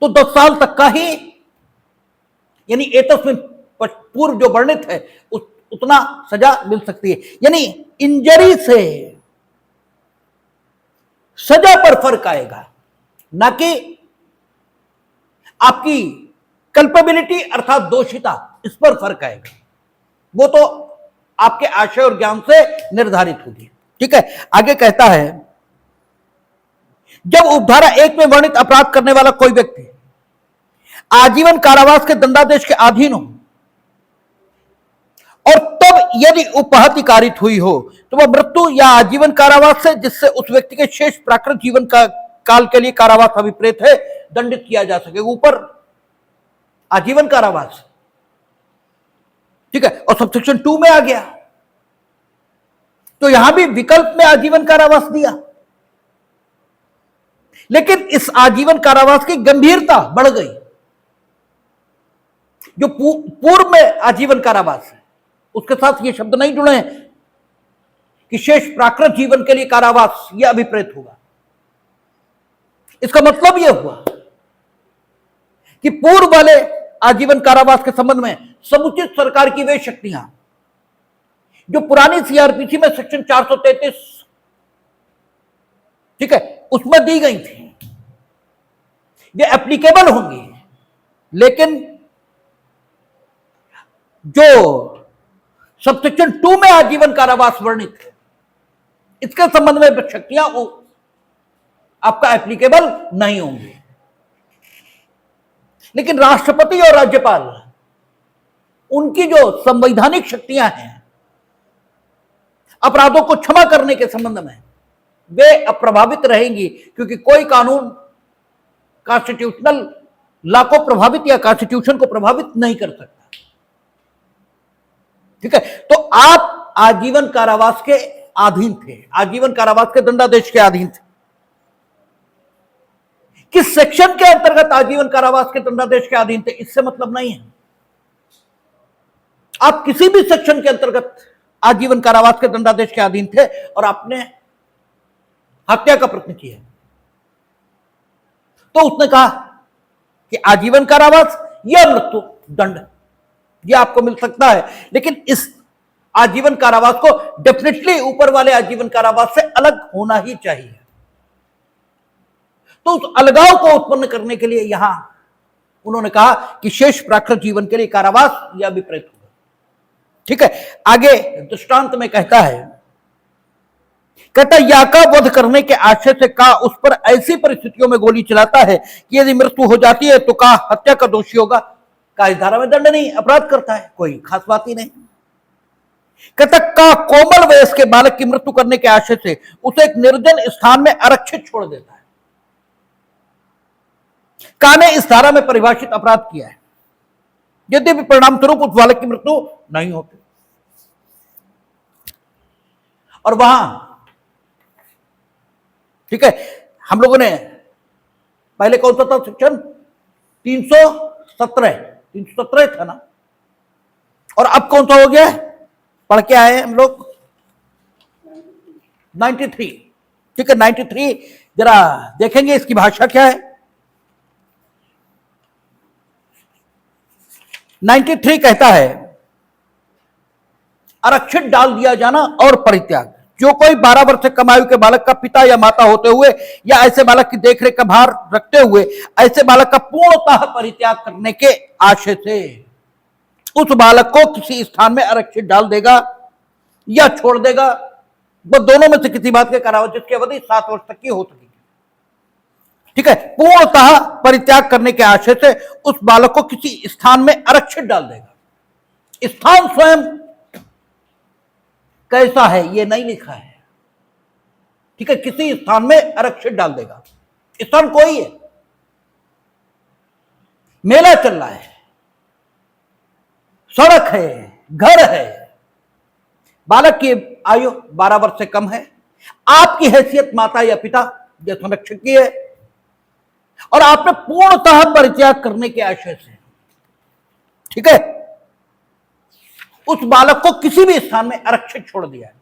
S1: तो 10 साल तक का ही, यानी एतस में पूर्व जो वर्णित है उतना सजा मिल सकती है। यानी इंजरी से सजा पर फर्क आएगा, ना कि आपकी कल्पेबिलिटी अर्थात दोषिता, इस पर फर्क आएगा। वो तो आपके आशय और ज्ञान से निर्धारित होगी। ठीक है, आगे कहता है, जब उपधारा 1 में वर्णित अपराध करने वाला कोई व्यक्ति आजीवन कारावास के दंडादेश के अधीन हो और तब यदि उपहति कारित हुई हो तो वह मृत्यु या आजीवन कारावास से, जिससे उस व्यक्ति के शेष प्राकृत जीवन का काल के लिए कारावास अभिप्रेत है, दंडित किया जा सके। ऊपर आजीवन कारावास, ठीक है, और सबसेक्शन 2 में आ गया, तो यहां भी विकल्प में आजीवन कारावास दिया। लेकिन इस आजीवन कारावास की गंभीरता बढ़ गई। जो पूर्व में आजीवन कारावास है उसके साथ ये शब्द नहीं जुड़े हैं कि शेष प्राकृत जीवन के लिए कारावास यह अभिप्रेत होगा। इसका मतलब यह हुआ कि पूर्व वाले आजीवन कारावास के संबंध में समुचित सरकार की वे शक्तियां जो पुरानी सीआरपीसी में सेक्शन 433, ठीक है, उसमें दी गई थी, ये एप्लीकेबल होंगी। लेकिन जो सबसेक्शन 2 में आजीवन कारावास वर्णित है, इसके संबंध में शक्तियां आपका एप्लीकेबल नहीं होंगी। लेकिन राष्ट्रपति और राज्यपाल, उनकी जो संवैधानिक शक्तियां हैं अपराधों को क्षमा करने के संबंध में, वे अप्रभावित रहेंगी, क्योंकि कोई कानून कॉन्स्टिट्यूशनल लॉ को प्रभावित या कॉन्स्टिट्यूशन को प्रभावित नहीं कर सकता। ठीक है, तो आप आजीवन कारावास के अधीन थे, आजीवन कारावास के दंडादेश के अधीन थे। किस सेक्शन के अंतर्गत आजीवन कारावास के दंडादेश के अधीन थे, इससे मतलब नहीं है। आप किसी भी सेक्शन के अंतर्गत आजीवन कारावास के दंडादेश के अधीन थे और आपने हत्या का प्रयत्न किया, तो उसने कहा कि आजीवन कारावास या मृत्यु दंड ये आपको मिल सकता है। लेकिन इस आजीवन कारावास को डेफिनेटली ऊपर वाले आजीवन कारावास से अलग होना ही चाहिए। तो उस अलगाव को उत्पन्न करने के लिए यहां उन्होंने कहा कि शेष प्राकृत जीवन के लिए कारावास या विपरीत होगा। ठीक है, आगे दृष्टांत में कहता है, या का वध करने के आशय से का उस पर ऐसी परिस्थितियों में गोली चलाता है कि यदि मृत्यु हो जाती है तो का हत्या का दोषी होगा। का इस धारा में दंड नहीं, अपराध करता है, कोई खास बात ही नहीं। कहता का कोमल वयस के बालक की मृत्यु करने के आशय से उसे एक निर्जन स्थान में आरक्षित छोड़ देता है। का ने इस धारा में परिभाषित अपराध किया है, यद्यपि परिणाम स्वरूप उस बालक की मृत्यु नहीं होती। और वहां, ठीक है, हम लोगों ने पहले कौन सा था सेक्शन 317 था ना, और अब कौन सा हो गया है, पढ़ के आए हम लोग 93। ठीक है, 93 जरा देखेंगे इसकी भाषा क्या है। 93 कहता है, आरक्षित डाल दिया जाना और परित्याग। जो कोई 12 वर्ष से कम आयु के बालक का पिता या माता होते हुए या ऐसे बालक की देखरेख का भार रखते हुए ऐसे बालक का पूर्णतः परित्याग करने के आशय से उस बालक को किसी स्थान में आरक्षित डाल देगा या छोड़ देगा, वो दोनों में से किसी बात के कारावास जिसकी अवधि 7 वर्ष तक की हो सकेगी। ठीक है, पूर्णतः परित्याग करने के आशय से उस बालक को किसी स्थान में आरक्षित डाल देगा। स्थान स्वयं कैसा है ये नहीं लिखा है। ठीक है, किसी स्थान में आरक्षित डाल देगा। स्थान कोई है, मेला चल रहा है, सड़क है, घर है, बालक की आयु 12 वर्ष से कम है, आपकी हैसियत माता या पिता या संरक्षक की है, और आपने पूर्णतः परित्याग करने के आशय से, ठीक है, उस बालक को किसी भी स्थान में आरक्षित छोड़ दिया है,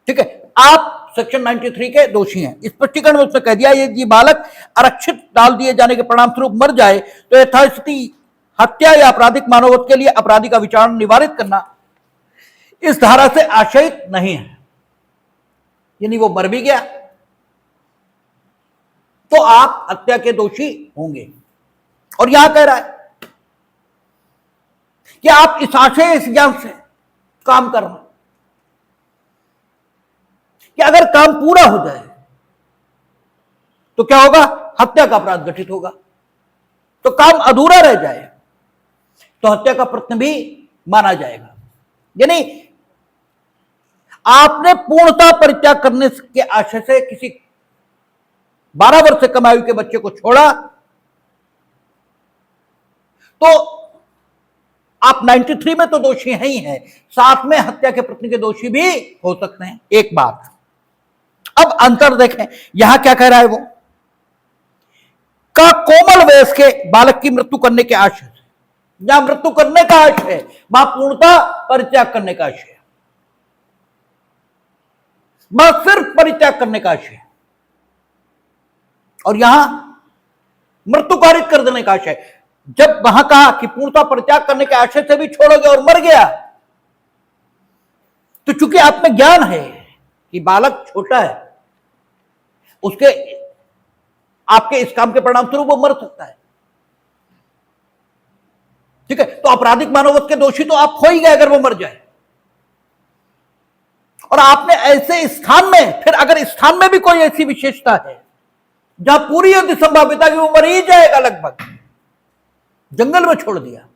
S1: ठीक है, आप सेक्शन 93 के दोषी हैं। स्पष्टीकरण में उसने कह दिया ये बालक आरक्षित डाल दिए जाने के परिणाम स्वरूप मर जाए तो यथास्थिति हत्या या आपराधिक मानववध के लिए अपराधी का विचारण निवारित करना इस धारा से आशयित नहीं है। यानी वो मर भी गया तो आप हत्या के दोषी होंगे। और यहां कह रहा है कि आप इस आशय इस ज्ञान से काम करना कि अगर काम पूरा हो जाए तो क्या होगा, हत्या का अपराध घटित होगा, तो काम अधूरा रह जाए तो हत्या का प्रयत्न भी माना जाएगा। यानी आपने पूर्णता परित्याग करने के आशय से किसी 12 वर्ष से कम आयु के बच्चे को छोड़ा तो आप 93 में तो दोषी हैं ही हैं, साथ में हत्या के प्रयत्न के दोषी भी हो सकते हैं। एक बात, अब अंतर देखें, यहां क्या कह रहा है वो, का कोमल वयस के बालक की मृत्यु करने के आशय से, जहां मृत्यु करने का आशय है वहां पूर्णता परित्याग करने का आशय है, बस सिर्फ परित्याग करने का आशय है, और यहां मृत्यु कारित कर देने का आशय। जब वहां कहा कि पूर्णता परित्याग करने के आशय से भी छोड़ोगे और मर गया, तो चूंकि आप में ज्ञान है कि बालक छोटा है, उसके आपके इस काम के परिणाम स्वरूप वो मर सकता है, ठीक है, तो आपराधिक मानववध के दोषी तो आप हो ही गए अगर वो मर जाए। और आपने ऐसे स्थान में, फिर अगर स्थान में भी कोई ऐसी विशेषता है जहां पूरी होती संभाव्यता कि वो मर ही जाएगा, लगभग जंगल में छोड़ दिया,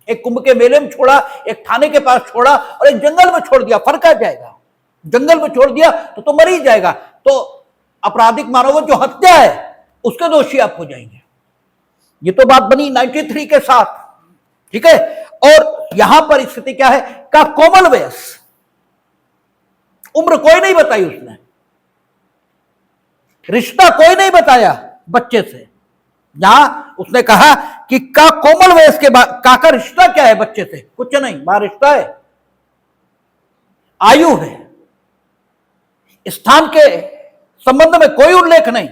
S1: एक कुंभ के मेले में छोड़ा, एक थाने के पास छोड़ा और एक जंगल में छोड़ दिया, फर्क आ जाएगा। जंगल में छोड़ दिया तो मर ही जाएगा, तो आपराधिक मानववध जो हत्या है उसके दोषी आप हो जाएंगे। ये तो बात बनी 93 के साथ, ठीक है। और यहां पर स्थिति क्या है, का कोमल वयस, उम्र कोई नहीं बताई उसने, रिश्ता कोई नहीं बताया बच्चे से। यहां उसने कहा कि का कोमल वयस के बाद का रिश्ता क्या है बच्चे से, कुछ नहीं, वहां रिश्ता है, आयु है, स्थान के संबंध में कोई उल्लेख नहीं,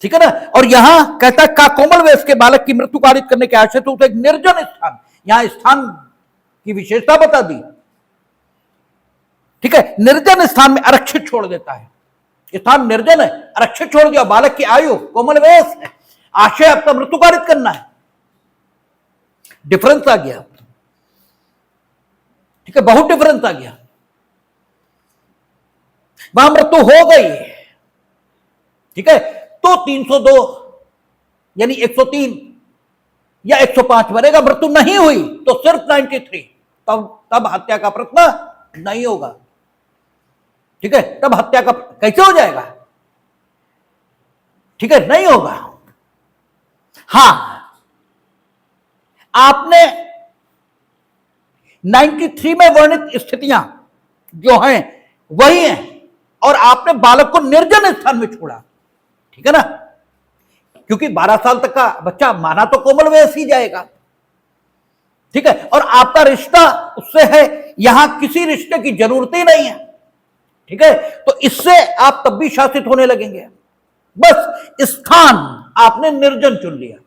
S1: ठीक है ना। और यहां कहता है का कोमल वयस के बालक की मृत्यु कारित करने के आशय तो एक निर्जन स्थान, यहां स्थान की विशेषता बता दी, ठीक है, निर्जन स्थान में आरक्षित छोड़ देता है, स्थान निर्जन है, आरक्षित छोड़ दिया, बालक की आयु कोमल वयस है, आशय आपका मृत्यु कारित करना है, डिफरेंस आ गया, ठीक है, बहुत डिफरेंस आ गया। वहां मृत्यु हो गई, ठीक है, तो 302 यानी 103 या 105 बनेगा। मृत्यु नहीं हुई तो सिर्फ 93, तब हत्या का प्रयत्न नहीं होगा, ठीक है, तब हत्या का कैसे हो जाएगा, ठीक है, नहीं होगा। हां, आपने 93 में वर्णित स्थितियां जो हैं वही हैं, और आपने बालक को निर्जन स्थान में छोड़ा, ठीक है ना, क्योंकि 12 साल तक का बच्चा माना तो कोमल वयस ही जाएगा, ठीक है, और आपका रिश्ता उससे है, यहां किसी रिश्ते की जरूरत ही नहीं है, ठीक है, तो इससे आप तब भी शासित होने लगेंगे। बस स्थान आपने निर्जन चुन लिया,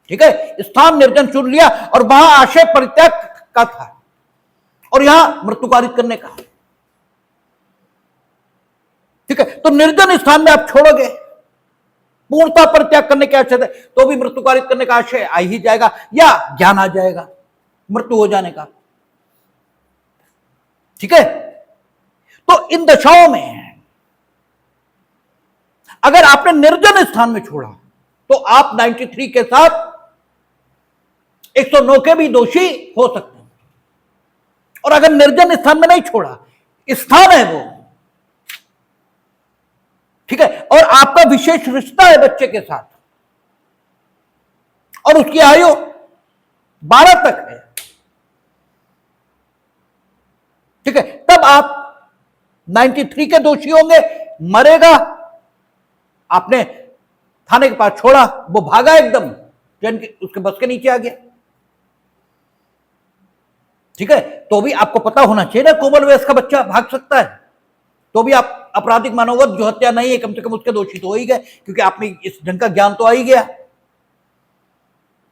S1: ठीक है, स्थान निर्जन चुन लिया और वहां आशय परित्याग का था और यहां मृत्यु कारित करने का, ठीक है, तो निर्जन स्थान में आप छोड़ोगे, पूर्णता परित्याग करने के आशय तो भी मृत्यु कारित करने का आशय आ ही जाएगा या ज्ञान आ जाएगा मृत्यु हो जाने का, ठीक है। तो इन दशाओं में अगर आपने निर्जन स्थान में छोड़ा तो आप 93 के साथ 109 के भी दोषी हो सकते हैं, और अगर निर्जन स्थान में नहीं छोड़ा, स्थान है वो, ठीक है, और आपका विशेष रिश्ता है बच्चे के साथ और उसकी आयु 12 तक है, ठीक है, तब आप 93 के दोषी होंगे। मरेगा, आपने थाने के पास छोड़ा, वो भागा एकदम, ट्रेन के उसके बस के नीचे आ गया, ठीक है, तो भी आपको पता होना चाहिए ना, कोमल वयस्क का बच्चा भाग सकता है, तो भी आप आपराधिक मानववध जो हत्या नहीं है, कम से कम उसके दोषी तो हो ही गए, क्योंकि आपने इस ढंग का ज्ञान तो आ ही गया,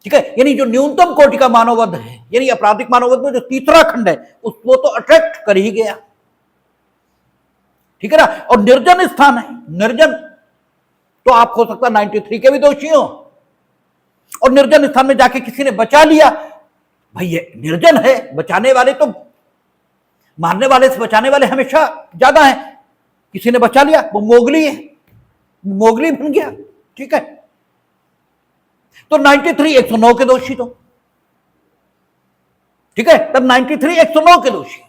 S1: ठीक है। यानी जो न्यूनतम कोटि का मानववध है, यानी आपराधिक मानववध में जो तीसरा खंड है, वो तो अट्रैक्ट कर ही गया, ठीक है ना। और निर्जन स्थान है, निर्जन, तो आप हो सकता 93 के भी दोषी हो, और निर्जन स्थान में जाके किसी ने बचा लिया, भाई ये निर्जन है, बचाने वाले तो मारने वाले से बचाने वाले हमेशा ज्यादा है, किसी ने बचा लिया, वो मोगली है, मोगली बन गया, ठीक है। तो 93 109 के दोषी, तो ठीक है, तब 93 109 के दोषी,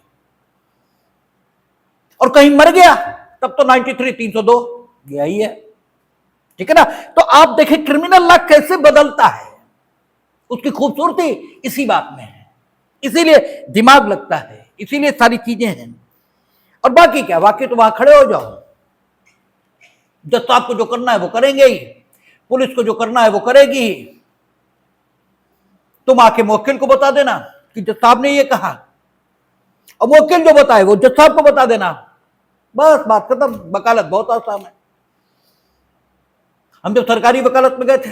S1: और कहीं मर गया तब तो 93 302 गया ही है, ठीक है ना। तो आप देखें क्रिमिनल लॉ कैसे बदलता है, उसकी खूबसूरती इसी बात में है, इसीलिए दिमाग लगता है, इसीलिए सारी चीजें हैं। और बाकी क्या, बाकी तो वहां खड़े हो जाओ, जज साहब को जो करना है वो करेंगे ही, पुलिस को जो करना है वो करेगी ही, तुम आके मुवक्किल को बता देना कि जज साहब ने ये कहा, और मुवक्किल जो बताए वो जज साहब को बता देना, बस बात खत्म। वकालत बहुत आसान है। हम जब सरकारी वकालत में गए थे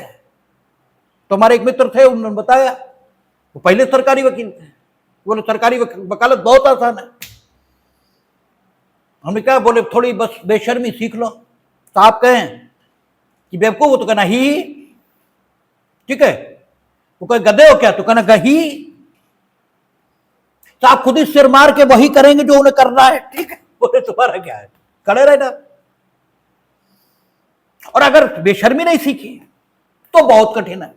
S1: तो हमारे एक मित्र थे, उन्होंने बताया, वो पहले सरकारी वकील थे, बोले सरकारी वकालत बहुत आसान है। हमने कहा, बोले थोड़ी बस बेशर्मी सीख लो। साहब कहें कि बेवकूफ हो तो कहना ही, ठीक है, तो कहे गधे हो क्या, तो कहना गही। साहब खुद ही सिर मार के वही करेंगे जो उन्हें करना है, ठीक है, बोले तुम्हारा क्या है, खड़े रहना। और अगर बेशर्मी नहीं सीखी तो बहुत कठिन है,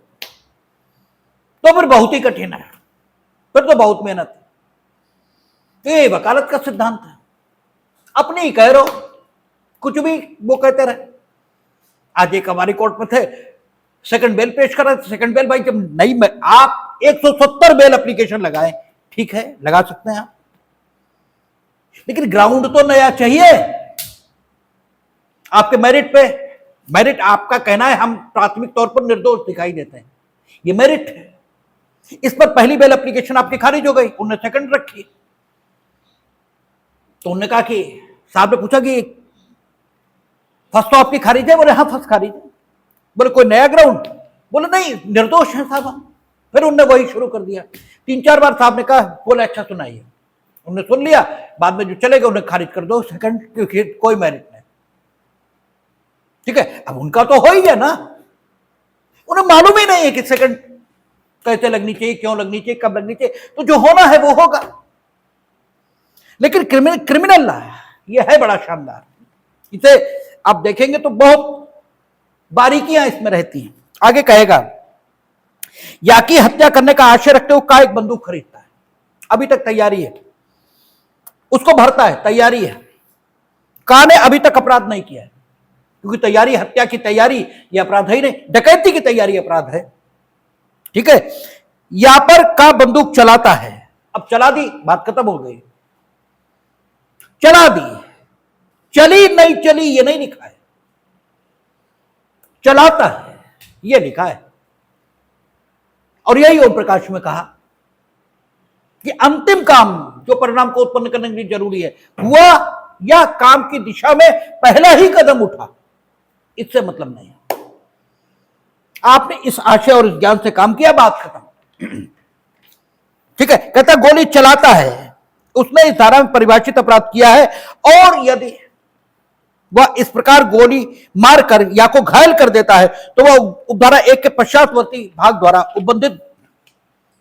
S1: तो फिर बहुत ही कठिन है, फिर तो बहुत मेहनत है। तो ये वकालत का सिद्धांत है, अपनी ही कह रहो, कुछ भी वो कहते रहे। आज एक हमारी कोर्ट में थे, सेकंड बेल पेश कर रहे थे, सेकंड बेल भाई जब नहीं, आप 170 बेल एप्लीकेशन लगाए, ठीक है, लगा सकते हैं आप, लेकिन ग्राउंड तो नया चाहिए आपके मेरिट पे। मेरिट आपका कहना है हम प्राथमिक तौर पर निर्दोष दिखाई देते हैं, ये मेरिट है। इस पर पहली बेल एप्लीकेशन आपकी खारिज हो गई, उन्होंने सेकंड रखी, तो उन्होंने कहा कि साहब ने पूछा कि फर्स्ट तो आपकी खारिज है, बोले हाँ फर्स्ट खारिज है। बोले कोई नया ग्राउंड, बोले नहीं निर्दोष है साहब हम। फिर उन्होंने वही शुरू कर दिया, 3-4 बार साहब ने कहा, बोले अच्छा सुनाइए, उन्होंने सुन लिया, बाद में जो चले गए उन्हें खारिज कर दो सेकंड, क्योंकि कोई मेरिट नहीं, ठीक है। अब उनका तो हो ही गया ना, उन्हें मालूम ही नहीं है कि सेकंड कैसे लगनी चाहिए, क्यों लगनी चाहिए, कब लगनी चाहिए, तो जो होना है वो होगा। लेकिन क्रिमिनल लॉ ये है बड़ा शानदार, इसे आप देखेंगे तो बहुत बारीकियां इसमें रहती हैं। आगे कहेगा, या की हत्या करने का आशय रखते हुए का एक बंदूक खरीदता है, अभी तक तैयारी है, उसको भरता है, तैयारी है, का ने अभी तक अपराध नहीं किया है, क्योंकि तैयारी, हत्या की तैयारी ये अपराध है ही नहीं, डकैती की तैयारी अपराध है, ठीक है। या पर का बंदूक चलाता है, अब चला दी, बात खत्म हो गई, चला दी, चली नहीं चली ये नहीं लिखा है, चलाता है ये लिखा है। और यही ओम प्रकाश में कहा कि अंतिम काम जो परिणाम को उत्पन्न करने के लिए जरूरी है हुआ, या काम की दिशा में पहला ही कदम उठा, इससे मतलब नहीं है। आपने इस आशय और इस ज्ञान से काम किया, बात खत्म, ठीक है। कहता गोली चलाता है, उसने इस धारा में परिभाषित अपराध किया है, और यदि वह इस प्रकार गोली मारकर या को घायल कर देता है तो वह उपधारा 1 के पश्चातवर्ती भाग द्वारा उपबंधित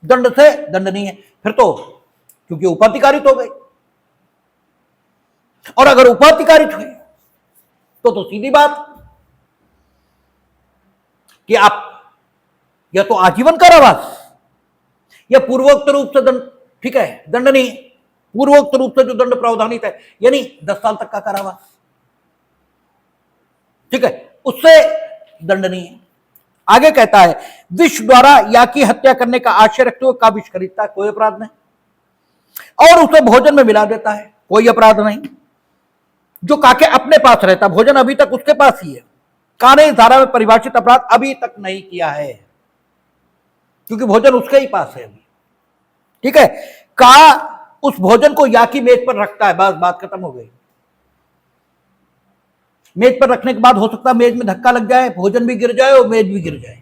S1: दंड से दंडनीय है। फिर तो क्योंकि उपाधिकारित हो गई, और अगर उपाधिकारित हुई तो सीधी बात कि आप या तो आजीवन कारावास या पूर्वोक्त रूप से दंड, ठीक है, दंडनीय, पूर्वोक्त रूप से जो दंड प्रावधानित है, यानी 10 साल तक का कारावास, ठीक है, उससे दंडनीय। आगे कहता है, विष द्वारा या की हत्या करने का आशय रखते हुए का विष खरीदता है, कोई अपराध नहीं। और उसे भोजन में मिला देता है, कोई अपराध नहीं। जो काके अपने पास रहता, भोजन अभी तक उसके पास ही है। का ने इस धारा में परिभाषित अपराध अभी तक नहीं किया है, क्योंकि भोजन उसके ही पास है अभी। ठीक है, का उस भोजन को या की मेज पर रखता है, बस बात खत्म हो गई। मेज पर रखने के बाद हो सकता है मेज में धक्का लग जाए, भोजन भी गिर जाए और मेज भी गिर जाए।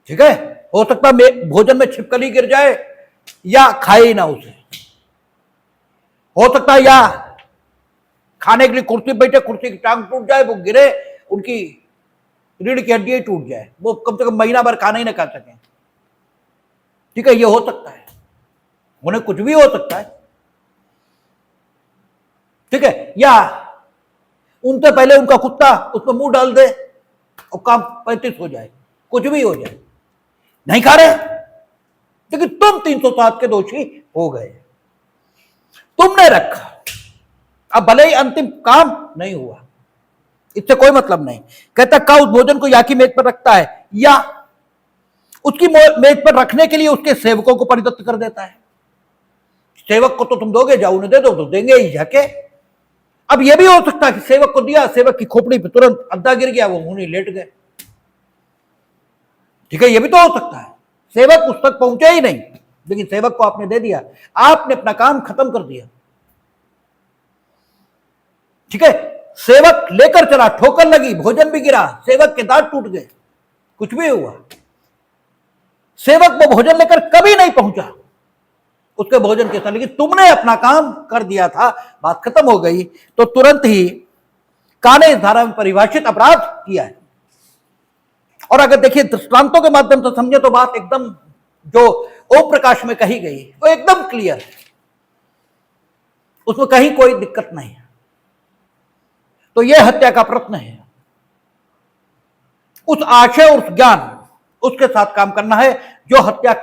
S1: ठीक है, हो सकता है भोजन में छिपकली गिर जाए या खाए ही ना उसे। हो सकता है या खाने के लिए कुर्सी बैठे, कुर्सी की टांग टूट जाए, वो गिरे, उनकी रीढ़ की हड्डी टूट जाए, वो कम से कम महीना भर खाना ही ना खा सकें। ठीक है, ये हो सकता है, उन्हें कुछ भी हो सकता है। ठीक है, या उनसे पहले उनका कुत्ता उसमें मुंह डाल दे और काम 35 हो जाए, कुछ भी हो जाए, नहीं खा रहे, लेकिन तुम 307 के दोषी हो गए, तुमने रखा। अब भले ही अंतिम काम नहीं हुआ, इससे कोई मतलब नहीं। कहता का उस भोजन को या की मेज पर रखता है या उसकी मेज पर रखने के लिए उसके सेवकों को परिदत्त कर देता है। सेवक को तो तुम दोगे, जाओ उन्हें दे दो, तो देंगे ही जाके। अब यह भी हो सकता है कि सेवक को दिया, सेवक की खोपड़ी पे तुरंत अद्धा गिर गया, वो मुंह लेट गए। ठीक है, यह भी तो हो सकता है, सेवक उस तक पहुंचे ही नहीं, लेकिन सेवक को आपने दे दिया, आपने अपना काम खत्म कर दिया। ठीक है, सेवक लेकर चला, ठोकर लगी, भोजन भी गिरा, सेवक के दांत टूट गए, कुछ भी हुआ, सेवक वो भोजन लेकर कभी नहीं पहुंचा उसके भोजन के साथ, लेकिन तुमने अपना काम कर दिया था, बात खत्म हो गई। तो तुरंत ही का ने इस धारा में परिभाषित अपराध किया है। और अगर देखिए दृष्टांतों के माध्यम से समझे तो बात एकदम जो ओम प्रकाश में कही गई वो एकदम क्लियर है, उसमें कहीं कोई दिक्कत नहीं है। तो यह हत्या का प्रश्न है, उस आशय और उस ज्ञान उसके साथ काम करना है जो हत्या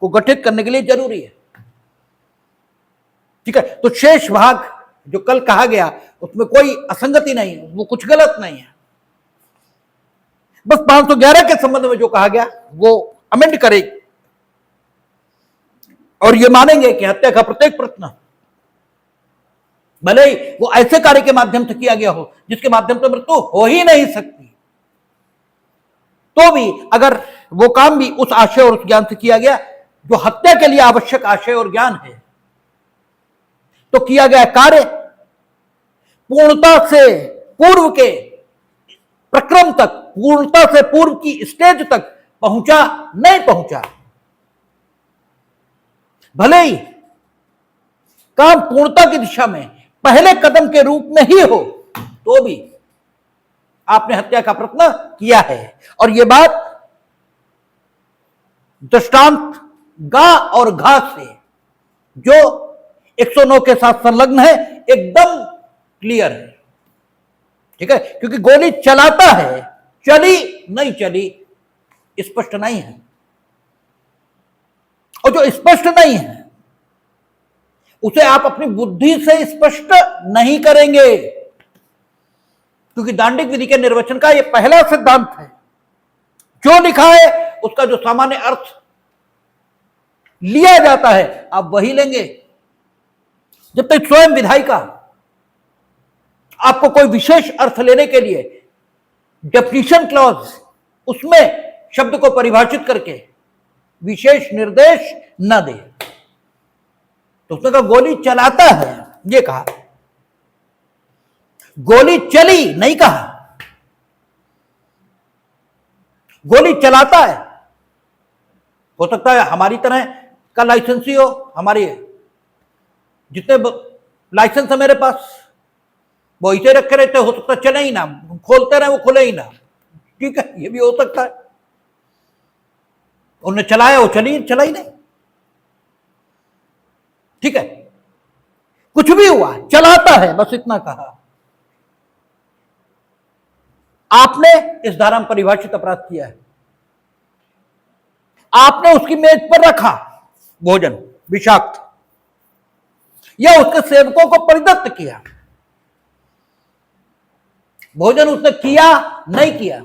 S1: को गठित करने के लिए जरूरी है। ठीक है, तो शेष भाग जो कल कहा गया उसमें कोई असंगति नहीं है, वो कुछ गलत नहीं है। बस 511 के संबंध में जो कहा गया वो अमेंड करेगी और ये मानेंगे कि हत्या का प्रत्येक प्रश्न भले ही वो ऐसे कार्य के माध्यम से किया गया हो जिसके माध्यम से मृत्यु हो ही नहीं सकती, तो भी अगर वो काम भी उस आशय और उस ज्ञान से किया गया जो हत्या के लिए आवश्यक आशय और ज्ञान है, तो किया गया कार्य पूर्णता से पूर्व के प्रक्रम तक, पूर्णता से पूर्व की स्टेज तक पहुंचा नहीं पहुंचा। भले ही काम पूर्णता की दिशा में पहले कदम के रूप में ही हो, तो भी आपने हत्या का प्रयत्न किया है। और यह बात दृष्टांत गा और घा से जो 109 के साथ संलग्न है एकदम क्लियर है। ठीक है, क्योंकि गोली चलाता है, चली नहीं चली स्पष्ट नहीं है, और जो स्पष्ट नहीं है उसे आप अपनी बुद्धि से स्पष्ट नहीं करेंगे, क्योंकि दांडिक विधि के निर्वचन का यह पहला सिद्धांत है, जो लिखा है उसका जो सामान्य अर्थ लिया जाता है आप वही लेंगे। जब तक स्वयं विधायी का आपको कोई विशेष अर्थ लेने के लिए डेफिनेशन क्लॉज उसमें शब्द को परिभाषित करके विशेष निर्देश न दे, तो उसने कहा गोली चलाता है, ये कहा, गोली चली नहीं कहा, गोली चलाता है। हो सकता है हमारी तरह का लाइसेंस ही हो, हमारी जितने लाइसेंस है मेरे पास वो इसे रखे रहते, हो सकता है चले ही ना, खोलते रहे वो खुले ही ना। ठीक है, ये भी हो सकता है, उन्होंने चलाया वो चला ही नहीं। ठीक है, कुछ भी हुआ चलाता है, बस इतना कहा। आपने इस धारा में परिभाषित अपराध किया है, आपने उसकी मेज पर रखा भोजन विषाक्त, या उसके सेवकों को परिदत्त किया, भोजन उसने किया नहीं किया,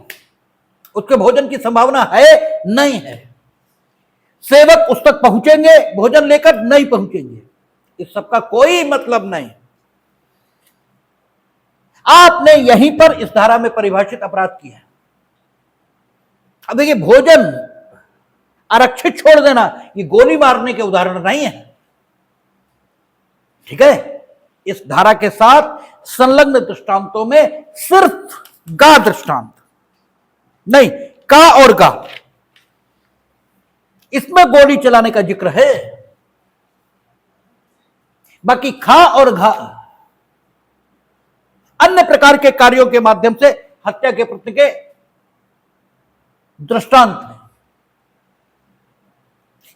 S1: उसके भोजन की संभावना है नहीं है, सेवक उस तक पहुंचेंगे भोजन लेकर, नहीं पहुंचेंगे, इस सबका कोई मतलब नहीं। आपने यहीं पर इस धारा में परिभाषित अपराध किया। अब देखिए, भोजन आरक्षित छोड़ देना ये गोली मारने के उदाहरण नहीं है, ठीक है। इस धारा के साथ संलग्न दृष्टांतों में सिर्फ गा दृष्टांत नहीं, का और गा, इसमें गोली चलाने का जिक्र है। बाकी खा और घा अन्य प्रकार के कार्यों के माध्यम से हत्या के प्रश्न के दृष्टांत हैं।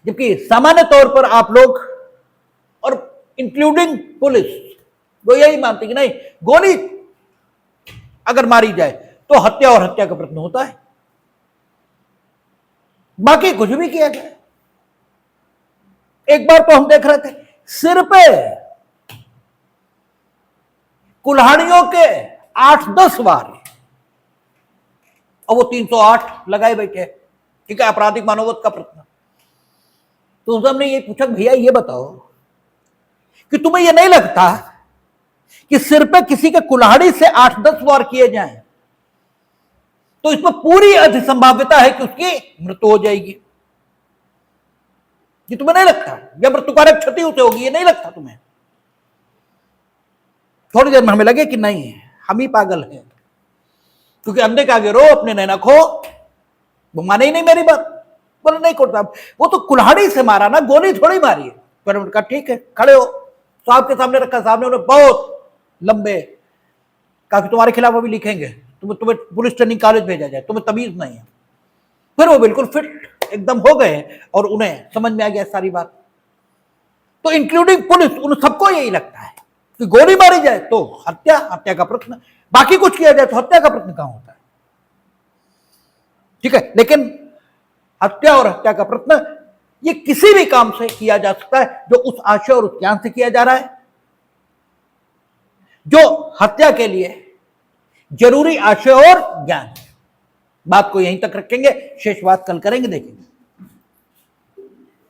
S1: जबकि सामान्य तौर पर आप लोग और इंक्लूडिंग पुलिस वो यही मानते कि नहीं, गोली अगर मारी जाए तो हत्या और हत्या का प्रश्न होता है, बाकी कुछ भी किया जाए। एक बार तो हम देख रहे थे सिर पे कुल्हाड़ियों के 8-10 वार, और वो 308 लगाए बैठे, ठीक है, आपराधिक मानववध का प्रश्न। तो उस हमने ये पूछा, भैया ये बताओ कि तुम्हें ये नहीं लगता कि सिर पे किसी के कुल्हाड़ी से 8-10 वार किए जाएं तो इसमें पूरी अधिक संभाव्यता है कि उसकी मृत्यु हो जाएगी? ये तुम्हें नहीं लगता? या मृत्युकारक क्षति उसे होगी, ये नहीं लगता तुम्हें? थोड़ी देर में हमें लगे कि नहीं, हम ही पागल हैं, क्योंकि अंधे के आगे रो अपने नैना खो। वो माने ही नहीं मेरी बात, बोले नहीं कोर्ट साहब वो तो कुल्हाड़ी से मारा ना, गोली थोड़ी मारी है। पर उन्होंने कहा ठीक है, खड़े हो, साहब के सामने रखा, साहब ने उन्हें बहुत लंबे कहा कि तुम्हारे खिलाफ अभी लिखेंगे, तुम्हें पुलिस ट्रेनिंग कॉलेज भेजा जाए, तुम्हें तमीज नहीं है। फिर वो बिल्कुल फिट एकदम हो गए और उन्हें समझ में आ गया सारी बात। तो इंक्लूडिंग पुलिस, उन सबको यही लगता है कि गोली मारी जाए तो हत्या, हत्या का प्रश्न, बाकी कुछ किया जाए तो हत्या का प्रश्न कहां होता है, ठीक है। लेकिन हत्या और हत्या का प्रश्न ये किसी भी काम से किया जा सकता है जो उस आशय और उस ज्ञान से किया जा रहा है, जो हत्या के लिए जरूरी आशय और ज्ञान है। बात को यहीं तक रखेंगे, शेष बात कल करेंगे, देखेंगे।